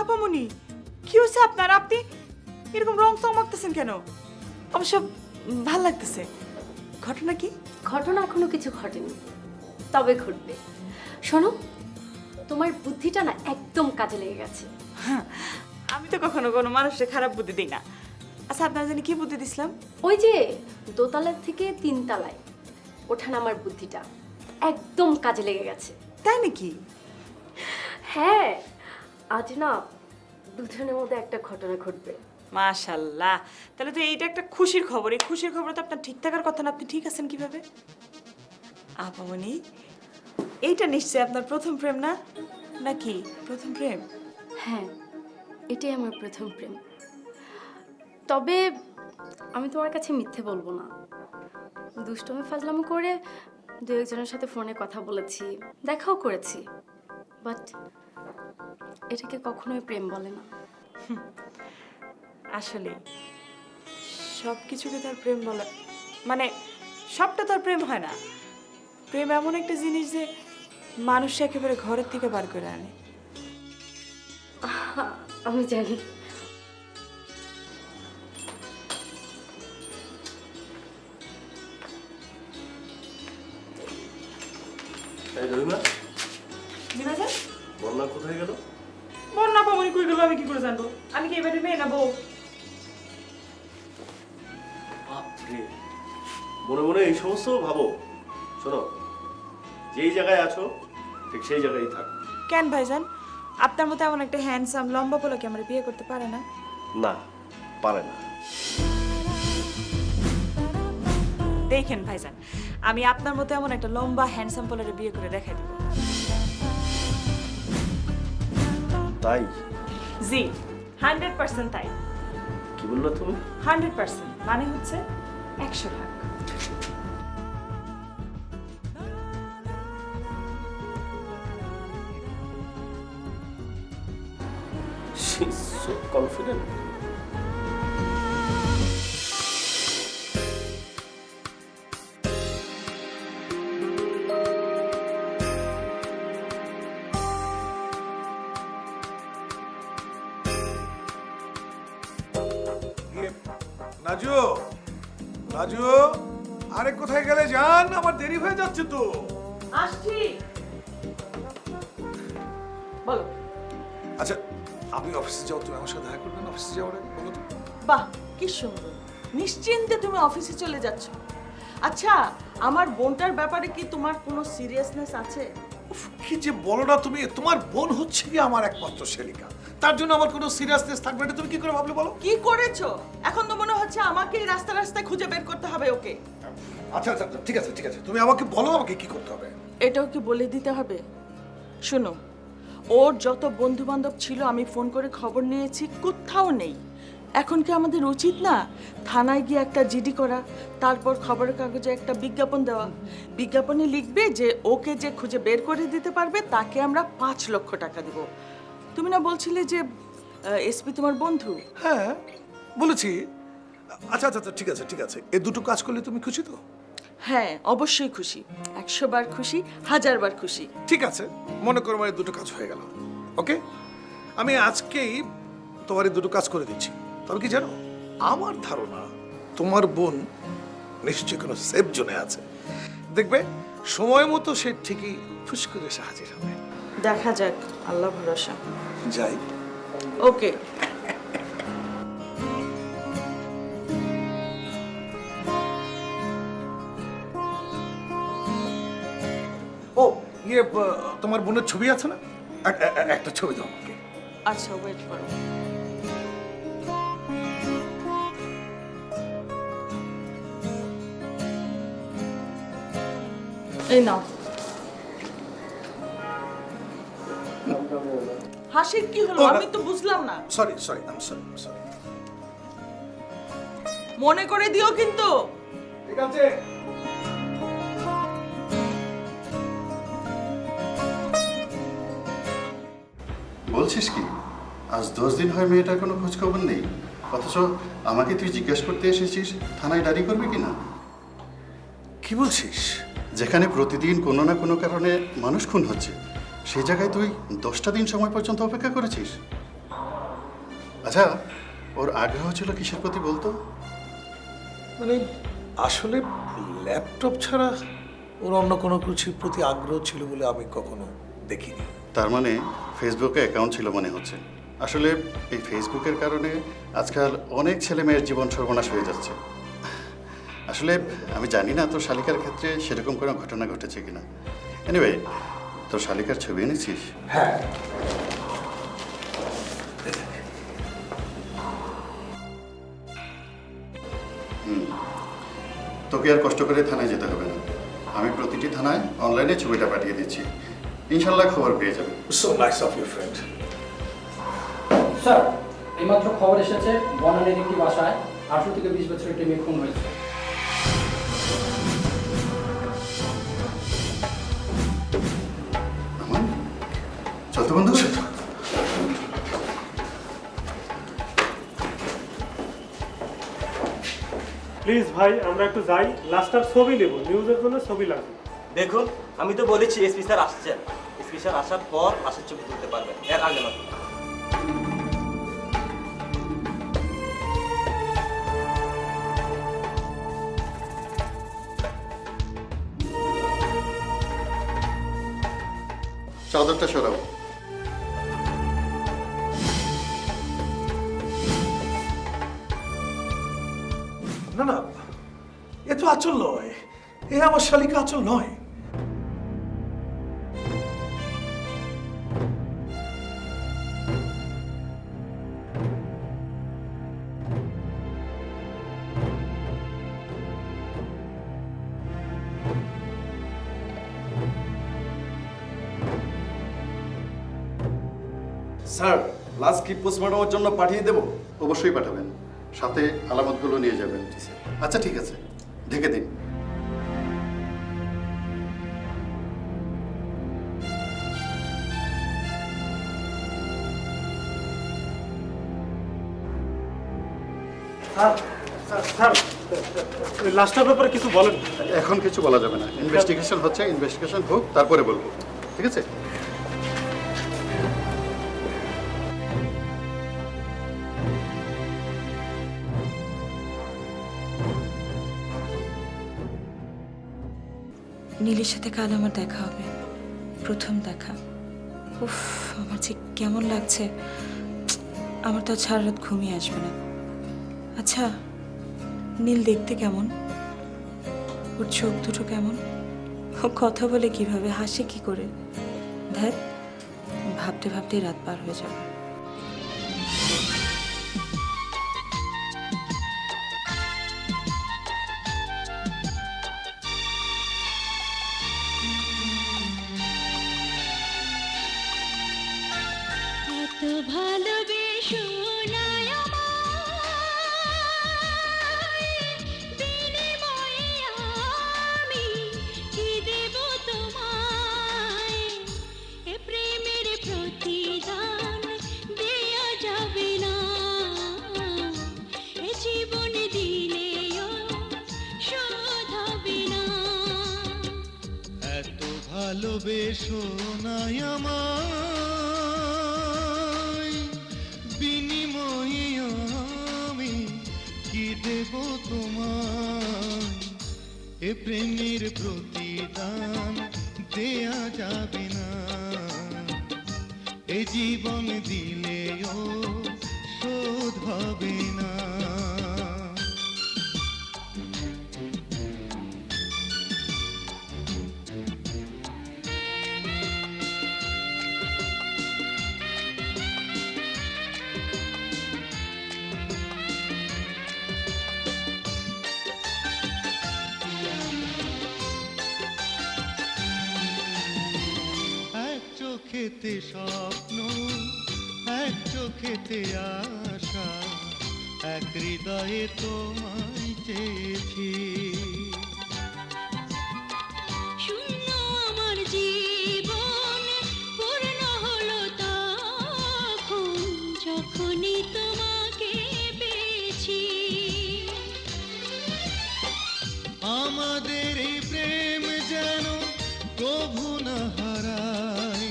আপামনি কি হয়েছে আপনার? আপনি এরকম রং চং মাখতেছেন কেন? অবশ্য ভাল লাগতেছে। ঘটনা কি? ঘটনা এখনো কিছু ঘটেনি, তবে ঘটবে। শোনো, তোমার বুদ্ধিটা না একদম কাজে লেগে গেছে। হ্যাঁ, আমি তো কখনো কোনো মানুষের খারাপ বুদ্ধি দিই না। আচ্ছা, আপনার জানি কি বুদ্ধি দিছিলাম? ওই যে দোতলার থেকে 3 তলায় ওঠান, আমার বুদ্ধিটা একদম কাজে লেগে গেছে। তাই নাকি? হ্যাঁ, আজ না দুজনের মধ্যে একটা ঘটনা ঘটবে। মাশাআল্লাহ, তাহলে তো এইটা একটা খুশির খবর। এই খুশির খবর তো আপনার ঠিক থাকার কথা না। আপনি ঠিক আছেন কিভাবে? আপামনি, এইটা নিশ্চয়ই আপনার প্রথম প্রেম না? নাকি প্রথম প্রেম? হ্যাঁ, এটাই আমার প্রথম প্রেম। তবে আমি তোমার কাছে মিথ্যে বলবো না, দুষ্টমি ফাজলামি করে 2-1 জনের সাথে ফোনে কথা বলেছি, দেখাও করেছি, বাট এটাকে কখনোই প্রেম বলে না। আসলে সব কিছুকে তার প্রেম বলা, মানে সবটা তার প্রেম হয় না। প্রেম এমন একটা জিনিস যে মানুষ একেবারে ঘরের থেকে বার করে আনে। আমি জানি। এই রহিমা, জি ভাইজান? বন্যা কোথায় গেল? বন্যা আপামনি কই গেল আমি কি করে জানবো? আমি কি এবারে মেয়ে না বউ? বাপরে, মনে মনে এই সমস্ত ভাবো? শোনো, যেই জায়গায় আছো ঠিক সেই জায়গায় থাকো। কেন ভাইজান, আপনার মতো এমন একটা হ্যান্ডসাম লম্বা পোলা কি আমার বিয়ে করতে পারে না? না, পারে না। দেখেন ভাইজান, আমি আপনার মতো এমন একটা লম্বা হ্যান্ডসাম পোলারে বিয়ে করে দেখাই দেব। তাই? জি, 100% তাই। কি বললো তুমি? 100% মানে হচ্ছে 100 ভাগ। She's so confident. Raju, Raju, আরে কোথায় গেলে যান? আমার দেরি হয়ে যাচ্ছে তো। আসছি। বলো। আচ্ছা, আপনি অফিসে যাও, তুমি আমার সাথে দেখা করবেন অফিসে যাওয়ার আগে, বলো তো। বাহ, কি সুন্দর, নিশ্চিন্তে তুমি অফিসে চলে যাচ্ছ। আচ্ছা, আমার বোনটার ব্যাপারে কি তোমার কোনো সিরিয়াসনেস আছে? উফ, কি যে বলো না তুমি! তোমার বোন হচ্ছে কি আমার একমাত্র শেলিকা, তার জন্য আমার কোনো সিরিয়াসনেস থাকবে না। তুমি কি করে ভাবলে বলো? কি করেছো? এখন তো মনে হচ্ছে আমাকে রাস্তায় রাস্তায় খুঁজে বের করতে হবে ওকে। আচ্ছা আচ্ছা, ঠিক আছে ঠিক আছে, তুমি আমাকে বলো আমাকে কি করতে হবে। এটাও কি বলে দিতে হবে? শোনো, ওর যত বন্ধু বান্ধব ছিল আমি ফোন করে খবর নিয়েছি, কোথাও নেই। এখন কি আমাদের উচিত না থানায় গিয়ে একটা জিডি করা, তারপর খবরের কাগজে একটা বিজ্ঞাপন দেওয়া? বিজ্ঞাপনে লিখবে যে ওকে যে খুঁজে বের করে দিতে পারবে তাকে আমরা 5 লক্ষ টাকা দেব। তুমি না বলছিলে যে এসপি তোমার বন্ধু? হ্যাঁ বলেছি। আচ্ছা আচ্ছা ঠিক আছে ঠিক আছে, এই দুটো কাজ করলে তুমি খুশি তো? হ্যাঁ, অবশ্যই খুশি, 100 বার খুশি, 1000 বার খুশি। ঠিক আছে, মনে করো আমার এই দুটো কাজ হয়ে গেল। ওকে, আমি আজকেই তোমার এই দুটো কাজ করে দিচ্ছি। তবে কি জানো, আমার ধারণা তোমার বোন নিশ্চয়ই কোনো সেফ জোনে আছে। দেখবে সময় মতো সে ঠিকই ফুস করে এসে হাজির হবে। দেখা যাক, আল্লাহ ভরসা। যাই। ওকে। ও ইয়ে, তোমার বোনের ছবি আছে না? একটা ছবি দাও আমাকে। আচ্ছা, ওয়েট করো। এই নাও। হাসির কি হলো? আমি তো বুঝলাম না। Sorry sorry, I am sorry sorry. মনে করে দিও কিন্তু। ঠিক আছে। বলছিস কি, আজ 10 দিন হয় মেয়েটার কোনো খোঁজ খবর নেই, অথচ আমাকে তুই জিজ্ঞেস করতে এসেছিস থানায় ডায়েরি করবি কিনা? কি বলছিস? যেখানে প্রতিদিন কোনো না কোনো কারণে মানুষ খুন হচ্ছে, সেই জায়গায় তুই 10টা দিন সময় পর্যন্ত অপেক্ষা করেছিস। আচ্ছা, ওর আগ্রহ ছিল কিসের প্রতি বলতো? মানে আসলে ল্যাপটপ ছাড়া ওর অন্য কোনো কিছুর প্রতি আগ্রহ ছিল বলে আমি কখনো দেখিনি। তার মানে ফেসবুকে অ্যাকাউন্ট ছিল মনে হচ্ছে। আসলে এই ফেসবুকের কারণে আজকাল অনেক ছেলে মেয়ের জীবন সর্বনাশ হয়ে যাচ্ছে। আসলে আমি জানি না তোর শালিকার ক্ষেত্রে সেরকম কোনো ঘটনা ঘটেছে কিনা। এনিওয়ে, তোর শালিকার ছবি এনেছিস? হ্যাঁ, তোকে আর কষ্ট করে থানায় যেতে হবে না। আমি প্রতিটি থানায় অনলাইনে ছবিটা পাঠিয়ে দিচ্ছি, ইনশাল্লাহ খবর পেয়ে যাবে। So nice of your friend. Sir, এইমাত্র খবর এসেছে বনানীর একটি বাসায় 18 থেকে 20 বছরের একটি মেয়ে খুন হয়েছে। চল তো বন্ধু। প্লিজ ভাই, আমরা একটু যাই, লাস্টটার ছবি নেব, নিউজের জন্য ছবি লাগবে। দেখুন, আমি তো বলেছি এসপি স্যার আসছেন, এসপি স্যার আসার পর লাশের ছবি তুলতে পারবেন, এর আগে না। চাদরটা সরাও। না না, এ তো আঁচল নয়, এ আমার শালিকা আঁচল নয়। স্যার, লাশ কি পোস্টমর্টমের জন্য পাঠিয়ে দেব? অবশ্যই পাঠাবেন, সাথে আলামতগুলো নিয়ে যাবেন। আচ্ছা ঠিক আছে, ঢেকে দিন। স্যার, লাস্টটার ব্যাপারে কিছু বলেন। এখন কিছু বলা যাবে না, ইনভেস্টিগেশন হচ্ছে, ইনভেস্টিগেশন হোক, তারপরে বলবো, ঠিক আছে? নীলের সাথে কাল আমার দেখা হবে, প্রথম দেখা। উফ, আমার যে কেমন লাগছে, আমার তো সারা রাত ঘুমিয়ে আসবে না। আচ্ছা, নীল দেখতে কেমন? ওর চোখ দুটো কেমন? ও কথা বলে কিভাবে, হাসে কি করে? ধ্যাত, ভাবতে ভাবতেই রাত পার হয়ে যাবে। এত ভালোবেসো না আমায়, বিনিময়ে আমি কি দেব তোমায়? এ প্রেমের প্রতিদান দেয়া যাবে না, এ জীবন দিলেও শোধ হবে না। এত ভালোবেসো না আমায়, বিনিময়ে আমি কি দেব তোমায়? এ প্রেমের প্রতিদান দেয়া যাবে না, এ জীবন দিলেও শোধ হবে না। এক চোখেতে স্বপ্ন, এক চোখেতে আশা, এক হৃদয়ে তোমায় চেয়েছি। শূন্য আমার জীবন পূর্ণ হলো তখন, যখনই তোমাকে পেয়েছি। আমাদের এই প্রেম যেন প্রভু না হারায়,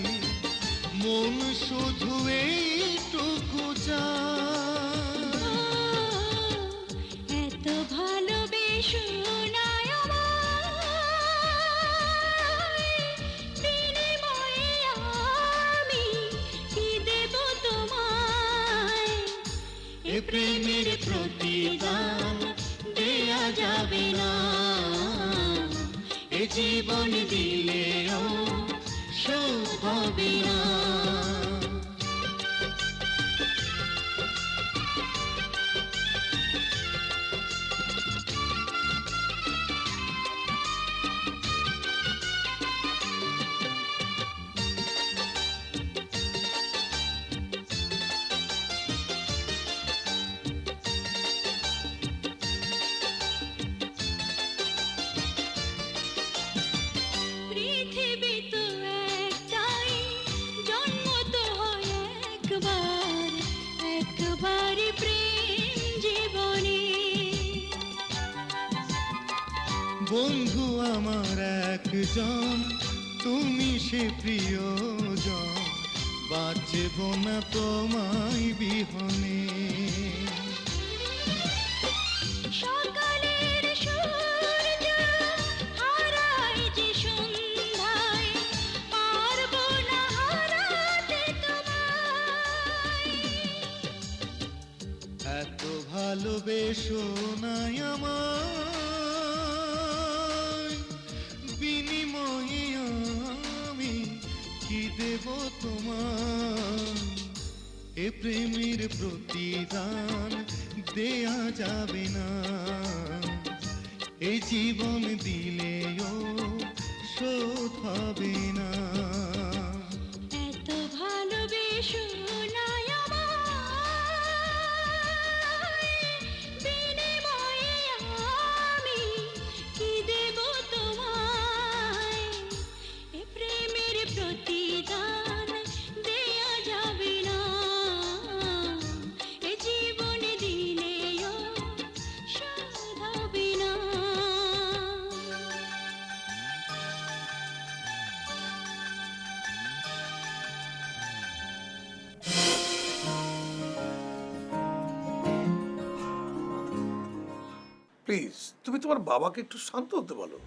মন শুধু এইটুকু চায়। এ জীবন দিলেও শোধ হবে না। পৃথিবী তো একটাই, জন্ম তো হয় একবার, একবারই প্রেম জীবনে। বন্ধু আমার একজন, তুমি সে প্রিয়জন, বাঁচব না তোমায় বিহনে। সকালের সূর্য হারায় যে সন্ধ্যায়, পারবো না হারাতে তোমায়। এত ভালোবেসো নাই আমায়, বিনিময়ে আমি কি দেব তোমায়? এ প্রেমের প্রতিদান দেয়া যাবে না, এই জীবন দিলেও শোধ হবে না। এত ভালোবেসো নাই আমায়, বিনিময়ে আমি কি দেব তোমায়? এ প্রেমের প্রতিদান দেয়া যাবে না, এ জীবন দিলেও শোধ হবে না। প্লিজ তুমি তোমার বাবাকে একটু শান্ত হতে বলো।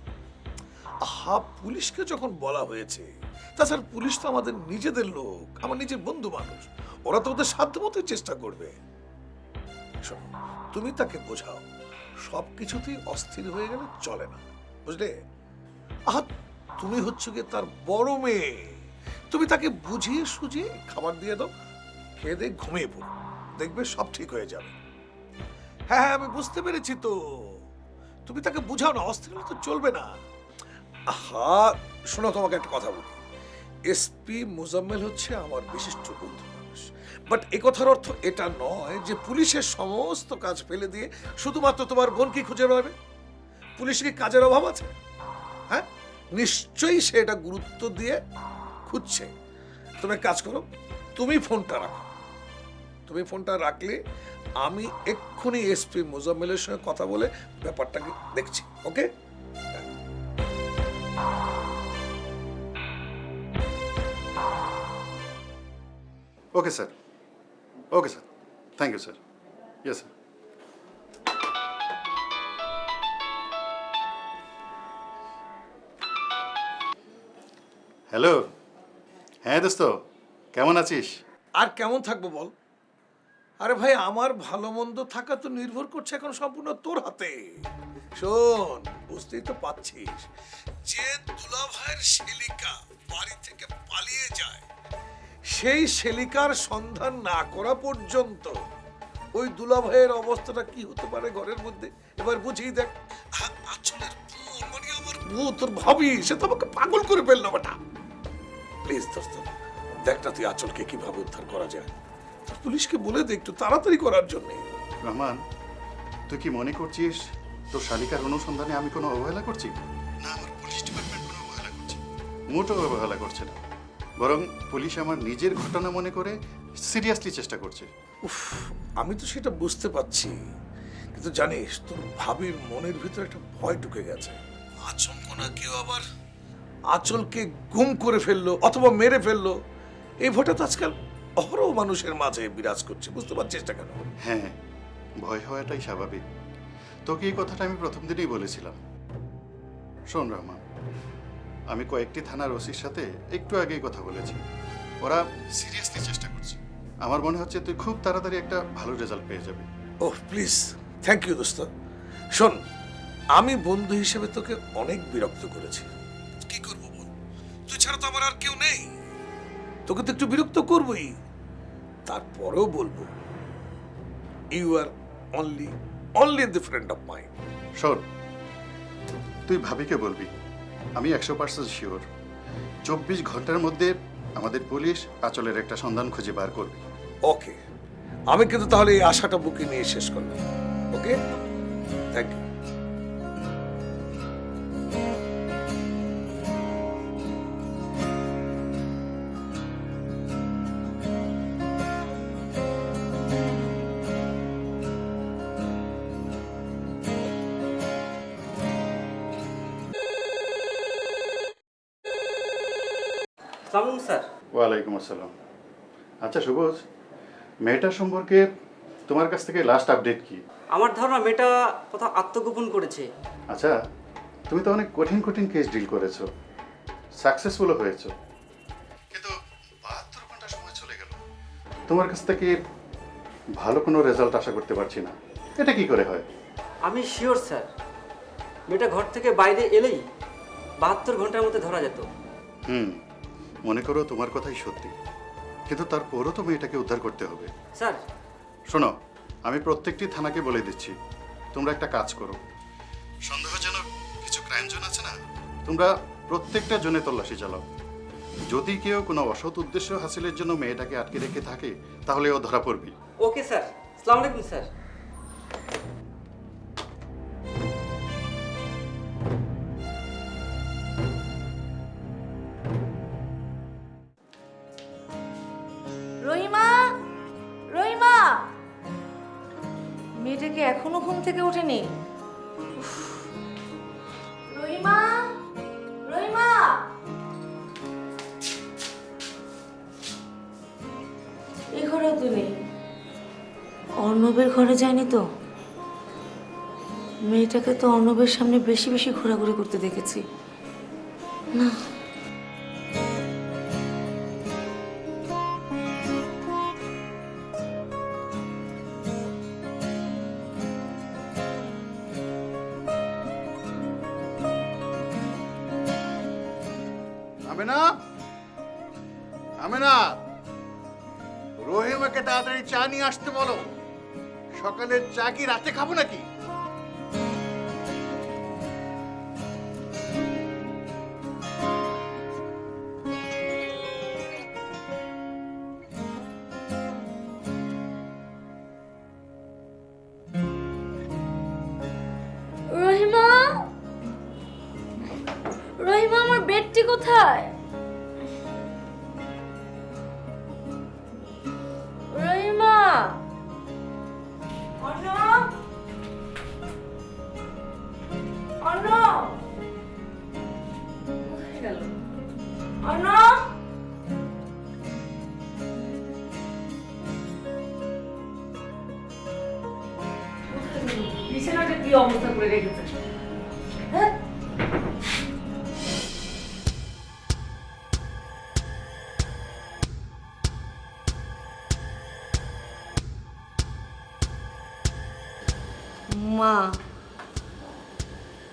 আহা, পুলিশকে যখন বলা হয়েছে, তাছাড়া পুলিশ তো আমাদের নিজেদের লোক, আমার নিজের বন্ধু মানুষ, ওরা তো ওদের সাধ্যমতো চেষ্টা করবে। শোনো, তুমি তাকে বোঝাও সবকিছুতেই অস্থির হয়ে গেলে চলে না, বুঝলে? আহা, তুমি হচ্ছে গিয়ে তার বড় মেয়ে, তুমি তাকে বুঝিয়ে সুঝিয়ে খাবার দিয়ে দাও, খেয়ে দিয়ে ঘুমিয়ে পড়ো, দেখবে সব ঠিক হয়ে যাবে। হ্যাঁ হ্যাঁ, আমি বুঝতে পেরেছি তো, তুমি তাকে বুঝাও না, অস্থির হলে তো চলবে না। আহা, শোনো, তোমাকে একটা কথা বলি, এসপি মুজাম্মেল হচ্ছে আমার বিশিষ্ট বন্ধু মানুষ, বাট এ কথার অর্থ এটা নয় যে পুলিশের সমস্ত কাজ ফেলে দিয়ে শুধুমাত্র তোমার বোনকে খুঁজে বেড়াবে। পুলিশ কি কাজের অভাব আছে? হ্যাঁ, নিশ্চয়ই সে এটা গুরুত্ব দিয়ে খুঁজছে। তুমি এক কাজ করো, তুমি ফোনটা রাখো, তুমি ফোনটা রাখলে আমি এক্ষুনি এসপি মুজাম্মেলের সঙ্গে কথা বলে ব্যাপারটাকে দেখছি। Okay? Okay sir, okay sir, thank you sir. Yes sir. Hello, হ্যাঁ দোস্ত, কেমন আছিস? আর কেমন থাকবো বল? আরে ভাই, আমার ভালো মন্দ থাকা তো নির্ভর করছে এখন সম্পূর্ণ তোর হাতে। শোন, বুঝতেই তো পাচ্ছিস, যে দুলাভাইয়ের শেলিকা বাড়ি থেকে পালিয়ে যায়, সেই শেলিকার সন্ধান না করা পর্যন্ত ওই দুলাভাইয়ের অবস্থাটা কি হতে পারে ঘরের মধ্যে, এবার বুঝিয়ে দেখ। আচলের বোন, মানে আমার বউ, তোর ভাবি, সে তো আমাকে পাগল করে ফেললো বেটা। প্লিজ দোস্ত, দেখ না তুই আচলকে কিভাবে উদ্ধার করা যায়, পুলিশকে বলে দে একটু তাড়াতাড়ি করার জন্য। রহমান, তুই কি মনে করছিস তোর শালিকার অনুসন্ধানে আমি কোনো অবহেলা করছি? না, আমার পুলিশ ডিপার্টমেন্ট কোনো অবহেলা করছে? মোটেও অবহেলা করছে না, বরং পুলিশ আমার নিজের ঘটনা মনে করে সিরিয়াসলি চেষ্টা করছে। উফ, আমি তো সেটা বুঝতে পারছি, কিন্তু জানিস তোর ভাবির মনের ভিতরে একটা ভয় ঢুকে গেছে। আচমকা না কেউ আবার আচলকে গুম করে ফেললো অথবা মেরে ফেললো, এই ভয়টা তো আজকাল অহরহ মানুষের মাঝে বিরাজ করছে, বুঝতে পারছিস না কেন? হ্যাঁ, ভয় হওয়াটাই স্বাভাবিক। তোকে এই কথাটা আমি প্রথম দিনেই বলেছিলাম। শোন রহমান, আমি কয়েকটি থানার ওসির সাথে একটু আগেই কথা বলেছি, ওরা সিরিয়াসলি চেষ্টা করছে। আমার মনে হচ্ছে তুই খুব তাড়াতাড়ি একটা ভালো রেজাল্ট পেয়ে যাবি। ওহ প্লিজ, থ্যাংক ইউ দোস্ত। শোন, আমি বন্ধু হিসেবে তোকে অনেক বিরক্ত করেছি। কি করব বল, তুই ছাড়া তো আমার আর কেউ নেই। তোকে তো একটু বিরক্ত করবই, তারপরেও বলবো you are only the friend of mind. শোন, তুই ভাবিকে বলবি, আমি 100% শিওর 24 ঘন্টার মধ্যে আমাদের পুলিশ আঁচলের একটা সন্ধান খুঁজে বার করবে। ওকে, আমি কিন্তু তাহলে এই আশাটা বুকে নিয়ে শেষ করলাম। ওকে, থ্যাংক ইউ। সালাম স্যার। ওয়ালাইকুম আসসালাম। আচ্ছা সুবোজ, মেয়েটার সম্পর্কে তোমার কাছ থেকে লাস্ট আপডেট কি? আমার ধারণা মেয়েটা কোথাও আত্মগোপন করেছে। আচ্ছা, তুমি তো অনেক কঠিন কঠিন কেস ডিল করেছো, সাকসেসফুলও হয়েছো, কিন্তু 72 ঘন্টা সময় চলে গেল, তোমার কাছ থেকে ভালো কোনো রেজাল্ট আশা করতে পারছি না। এটা কি করে হয়? আমি শিওর স্যার, মেয়েটা ঘর থেকে বাইরে এলেই 72 ঘন্টার মধ্যে ধরা যেত। মনে করো তোমার কথাই সত্যি, কিন্তু তারপরও তো মেয়েটাকে উদ্ধার করতে হবে। স্যার শোনো, আমি প্রত্যেকটি থানাকে বলে দিচ্ছি, তোমরা একটা কাজ করো, সন্দেহজনক কিছু ক্রাইম জোন আছে না, তোমরা প্রত্যেকটা জোনে তল্লাশি চালাও। যদি কেউ কোনো অসৎ উদ্দেশ্য হাসিলের জন্য মেয়েটাকে আটকে রেখে থাকে, তাহলে ও ধরা পড়বি। ওকে স্যার, আসসালামু আলাইকুম স্যার। রহিমা, রহিমা, মেয়েটাকে এখনো ঘুম থেকে ওঠেনি। উফ। রহিমা, রহিমা, এই ঘরেও তো নেই। অর্ণবের ঘরে যায়নি তো? মেয়েটাকে তো অর্ণবের সামনে বেশি বেশি ঘোরাঘুরি করতে দেখেছি। না, আমেনা, আমেনা, রহিমাকে তাড়াতাড়ি চা নিয়ে আসতে বলো। সকালের চা কি রাতে খাবো নাকি? রহিমা, রহিমা, আমার বেডটি কোথায়? রহিমা, অর্ণব, অর্ণব, কোথায় গেল? অর্ণব, বিছানাটা কি অবস্থা করে রেখেছে? হ্যাঁ? মা,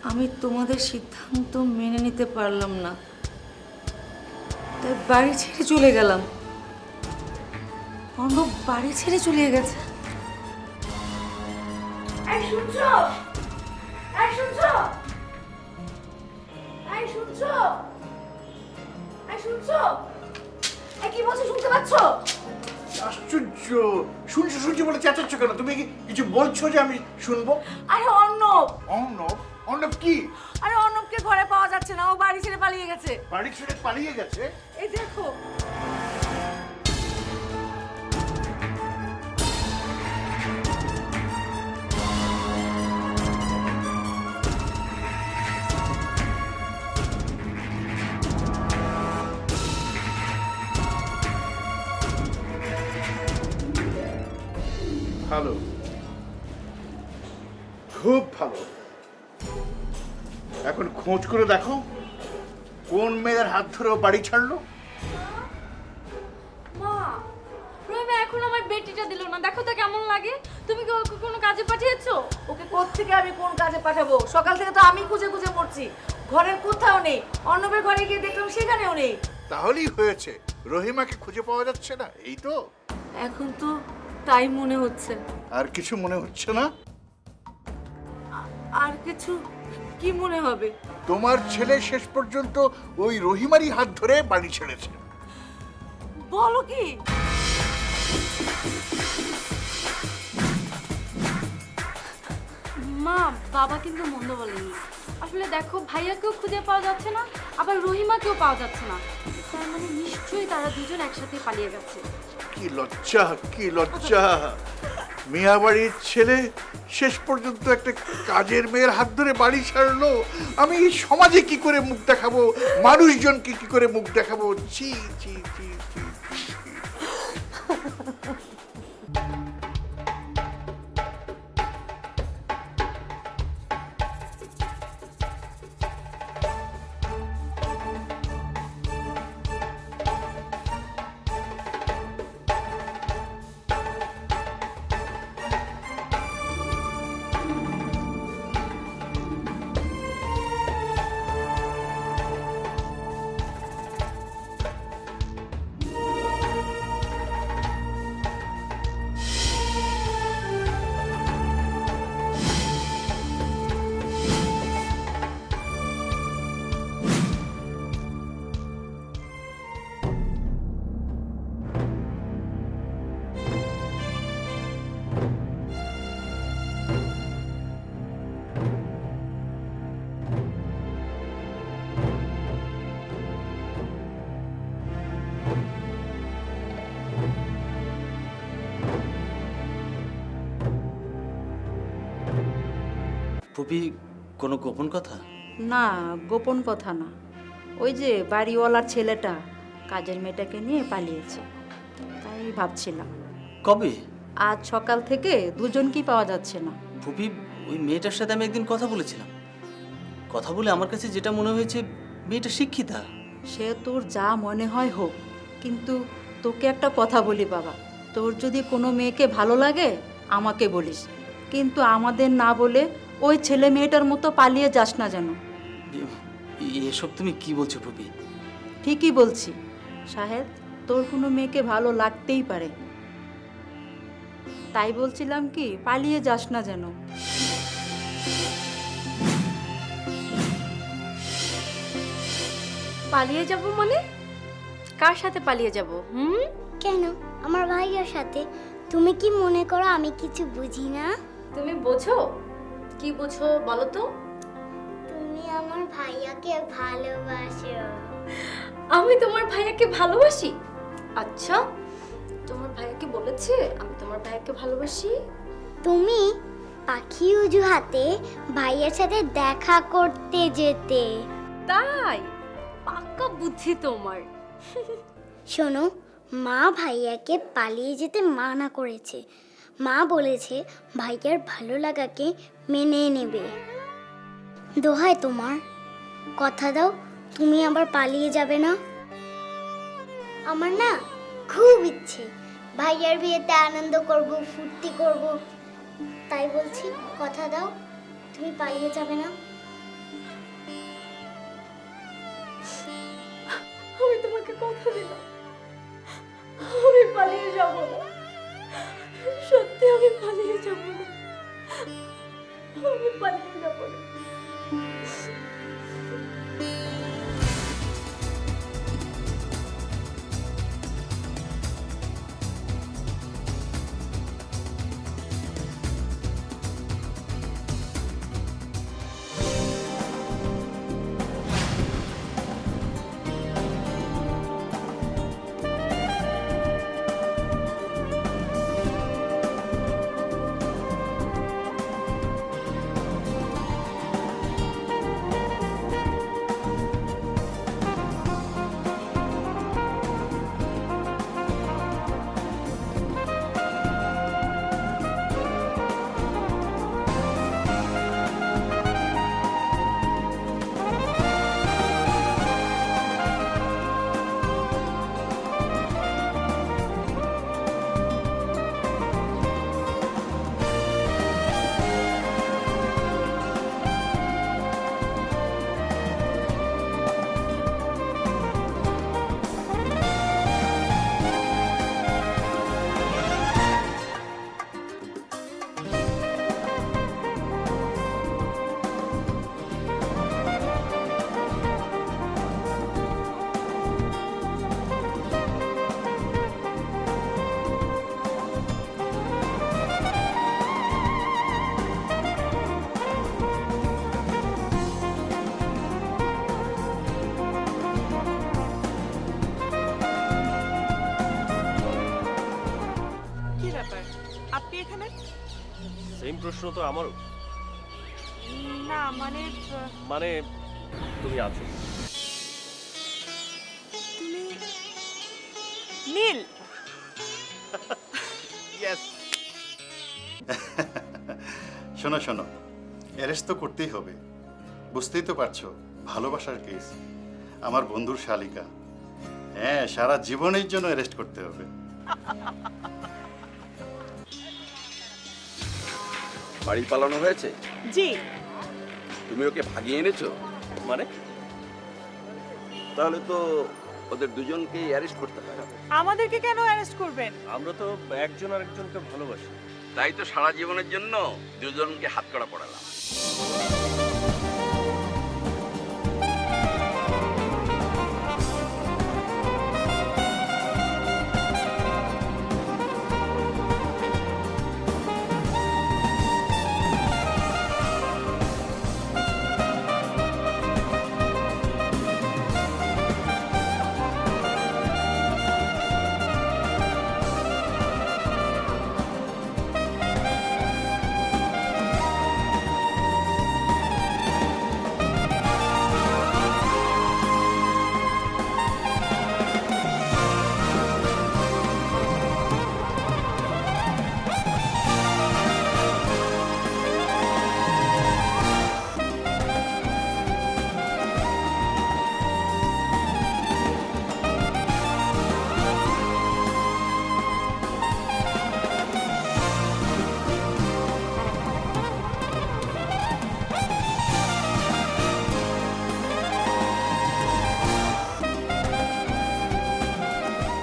আমি তোমাদের সিদ্ধান্ত মেনে নিতে পারলাম না, তাই বাড়ি ছেড়ে চলে গেলাম। অর্ণব বাড়ি ছেড়ে চলে গেছে। এই শুনছো? এই শুনছো? এই শুনছো? এই শুনছো? এই কি বলছো, শুনতে পাচ্ছো? আশ্চর্য, শুনছো শুনছো বলে চেঁচাচ্ছ কেন? তুমি কি কিছু বলছো যে আমি শুনবো? আরে অর্ণব, অর্ণব? অর্ণব কি? আরে অর্ণবকে ঘরে পাওয়া যাচ্ছে না, ও বাড়ি ছেড়ে পালিয়ে গেছে। বাড়ি ছেড়ে পালিয়ে গেছে? এই দেখো। ভালো, খুব ভালো। এখন খোঁজ করে দেখো কোন মেয়ের হাত ধরে ও বাড়ি ছাড়লো। মা, রহিমা এখন এখন আমার বেটিটা দিল না, দেখো তো কেমন লাগে। তুমি কি ওকে কোনো কাজে পাঠিয়েছো? ওকে কোত্থেকে আমি কোন কাজে পাঠাবো? সকাল থেকে তো আমি খুঁজে খুঁজে মরছি, ঘরের কোথাও নেই। অর্ণবের ঘরে গিয়ে দেখলাম সেখানেও নেই। তাহলেই হয়েছে, রহিমাকে খুঁজে পাওয়া যাচ্ছে না, এই তো। এখন তো তাই মনে হচ্ছে। আর কিছু মনে হচ্ছে না? আর কিছু কি মনে হবে? তোমার ছেলে শেষ পর্যন্ত ওই রহিমারই হাত ধরে বাড়ি ছেড়েছে। বলো কি? মা, বাবা কিন্তু মন্দ বলেনি। আসলে দেখো, ভাইয়াকেও খুঁজে পাওয়া যাচ্ছে না, আবার রহিমাকেও পাওয়া যাচ্ছে না। তার মানে নিশ্চয়ই তারা দুজন একসাথে পালিয়ে গেছে। কি লজ্জা, কি লজ্জা! মিয়া বাড়ির ছেলে শেষ পর্যন্ত একটা কাজের মেয়ের হাত ধরে বাড়ি ছাড়লো। আমি এই সমাজে কি করে মুখ দেখাবো, মানুষজনকে কি করে মুখ দেখাবো? ছি ছি ছি ছি। ফুপি, কোনো গোপন কথা? না, গোপন কথা না। ওই যে বাড়িওয়ালার ছেলেটা কাজের মেয়েটাকে নিয়ে পালিয়েছে, তাই ভাবছিলাম। কবে? আজ সকাল থেকে দুজনকেই পাওয়া যাচ্ছে না। ফুপি, ওই মেয়েটার সাথে আমি একদিন কথা বলেছিলাম। কথা বলে আমার কাছে যেটা মনে হয়েছে, মেয়েটা শিক্ষিতা। সে তোর যা মনে হয় হোক, কিন্তু তোকে একটা কথা বলি বাবা, তোর যদি কোনো মেয়েকে ভালো লাগে আমাকে বলিস, কিন্তু আমাদের না বলে ওই ছেলে মেয়েটার মতো পালিয়ে যাস না যেন। এসব তুমি কি বলছো ফুপি? ঠিকই বলছি সাহেব, তোর কোনো মেয়েকে ভালো লাগতেই পারে, তাই বলছিলাম কি পালিয়ে যাস না যেন। পালিয়ে যাব মানে? কার সাথে পালিয়ে যাব? কেন? আমার ভাইয়ের সাথে। তুমি কি মনে করো আমি কিছু বুঝি না? তুমি বোঝো? কি বোঝো বলো তো? তুমি আমার ভাইয়াকে ভালোবাসো। আমি তোমার ভাইয়াকে ভালোবাসি? আচ্ছা, তোমার ভাইয়াকে বলেছে আমি তোমার ভাইয়াকে ভালোবাসি? তুমি পাখি অজুহাতে ভাইয়ের সাথে দেখা করতে যেতে। তাই? পাক্কা বুদ্ধি তোমার। শোনো, মা ভাইয়াকে পালিয়ে যেতে মানা করেছে। মা বলেছে ভাইয়ার ভালো লাগাকে মেনে নেবে। দোহাই তোমার, কথা দাও তুমি আবার পালিয়ে যাবে না। আমার না খুব ইচ্ছে ভাইয়ার বিয়েতে আনন্দ করব, ফুর্তি করব, তাই বলছি কথা দাও তুমি পালিয়ে যাবে না। আমি তোমাকে কথা দিলাম, আমি পালিয়ে যাব না। সত্যি আমি পালিয়ে যাব না, আমি পালিয়ে যাব না। প্রশ্ন তো আমারও। না মানে মানে তুমি আছো। তুমি নীল। শোনো শোনো, অ্যারেস্ট তো করতেই হবে, বুঝতেই তো পারছো ভালোবাসার কেস, আমার বন্ধুর শালিকা। হ্যাঁ, সারা জীবনের জন্য অ্যারেস্ট করতে হবে। বাড়ি পালানো হয়েছে? জি। তুমি ওকে ভাগিয়ে এনেছো? মানে? তাহলে তো ওদের দুজনকে অ্যারেস্ট করতে হয়। আমাদেরকে কেন অ্যারেস্ট করবেন? আমরা তো একজন আরেকজনকে ভালোবাসি। তাই তো সারা জীবনের জন্য দুজনকে হাতকড়া পড়ালাম।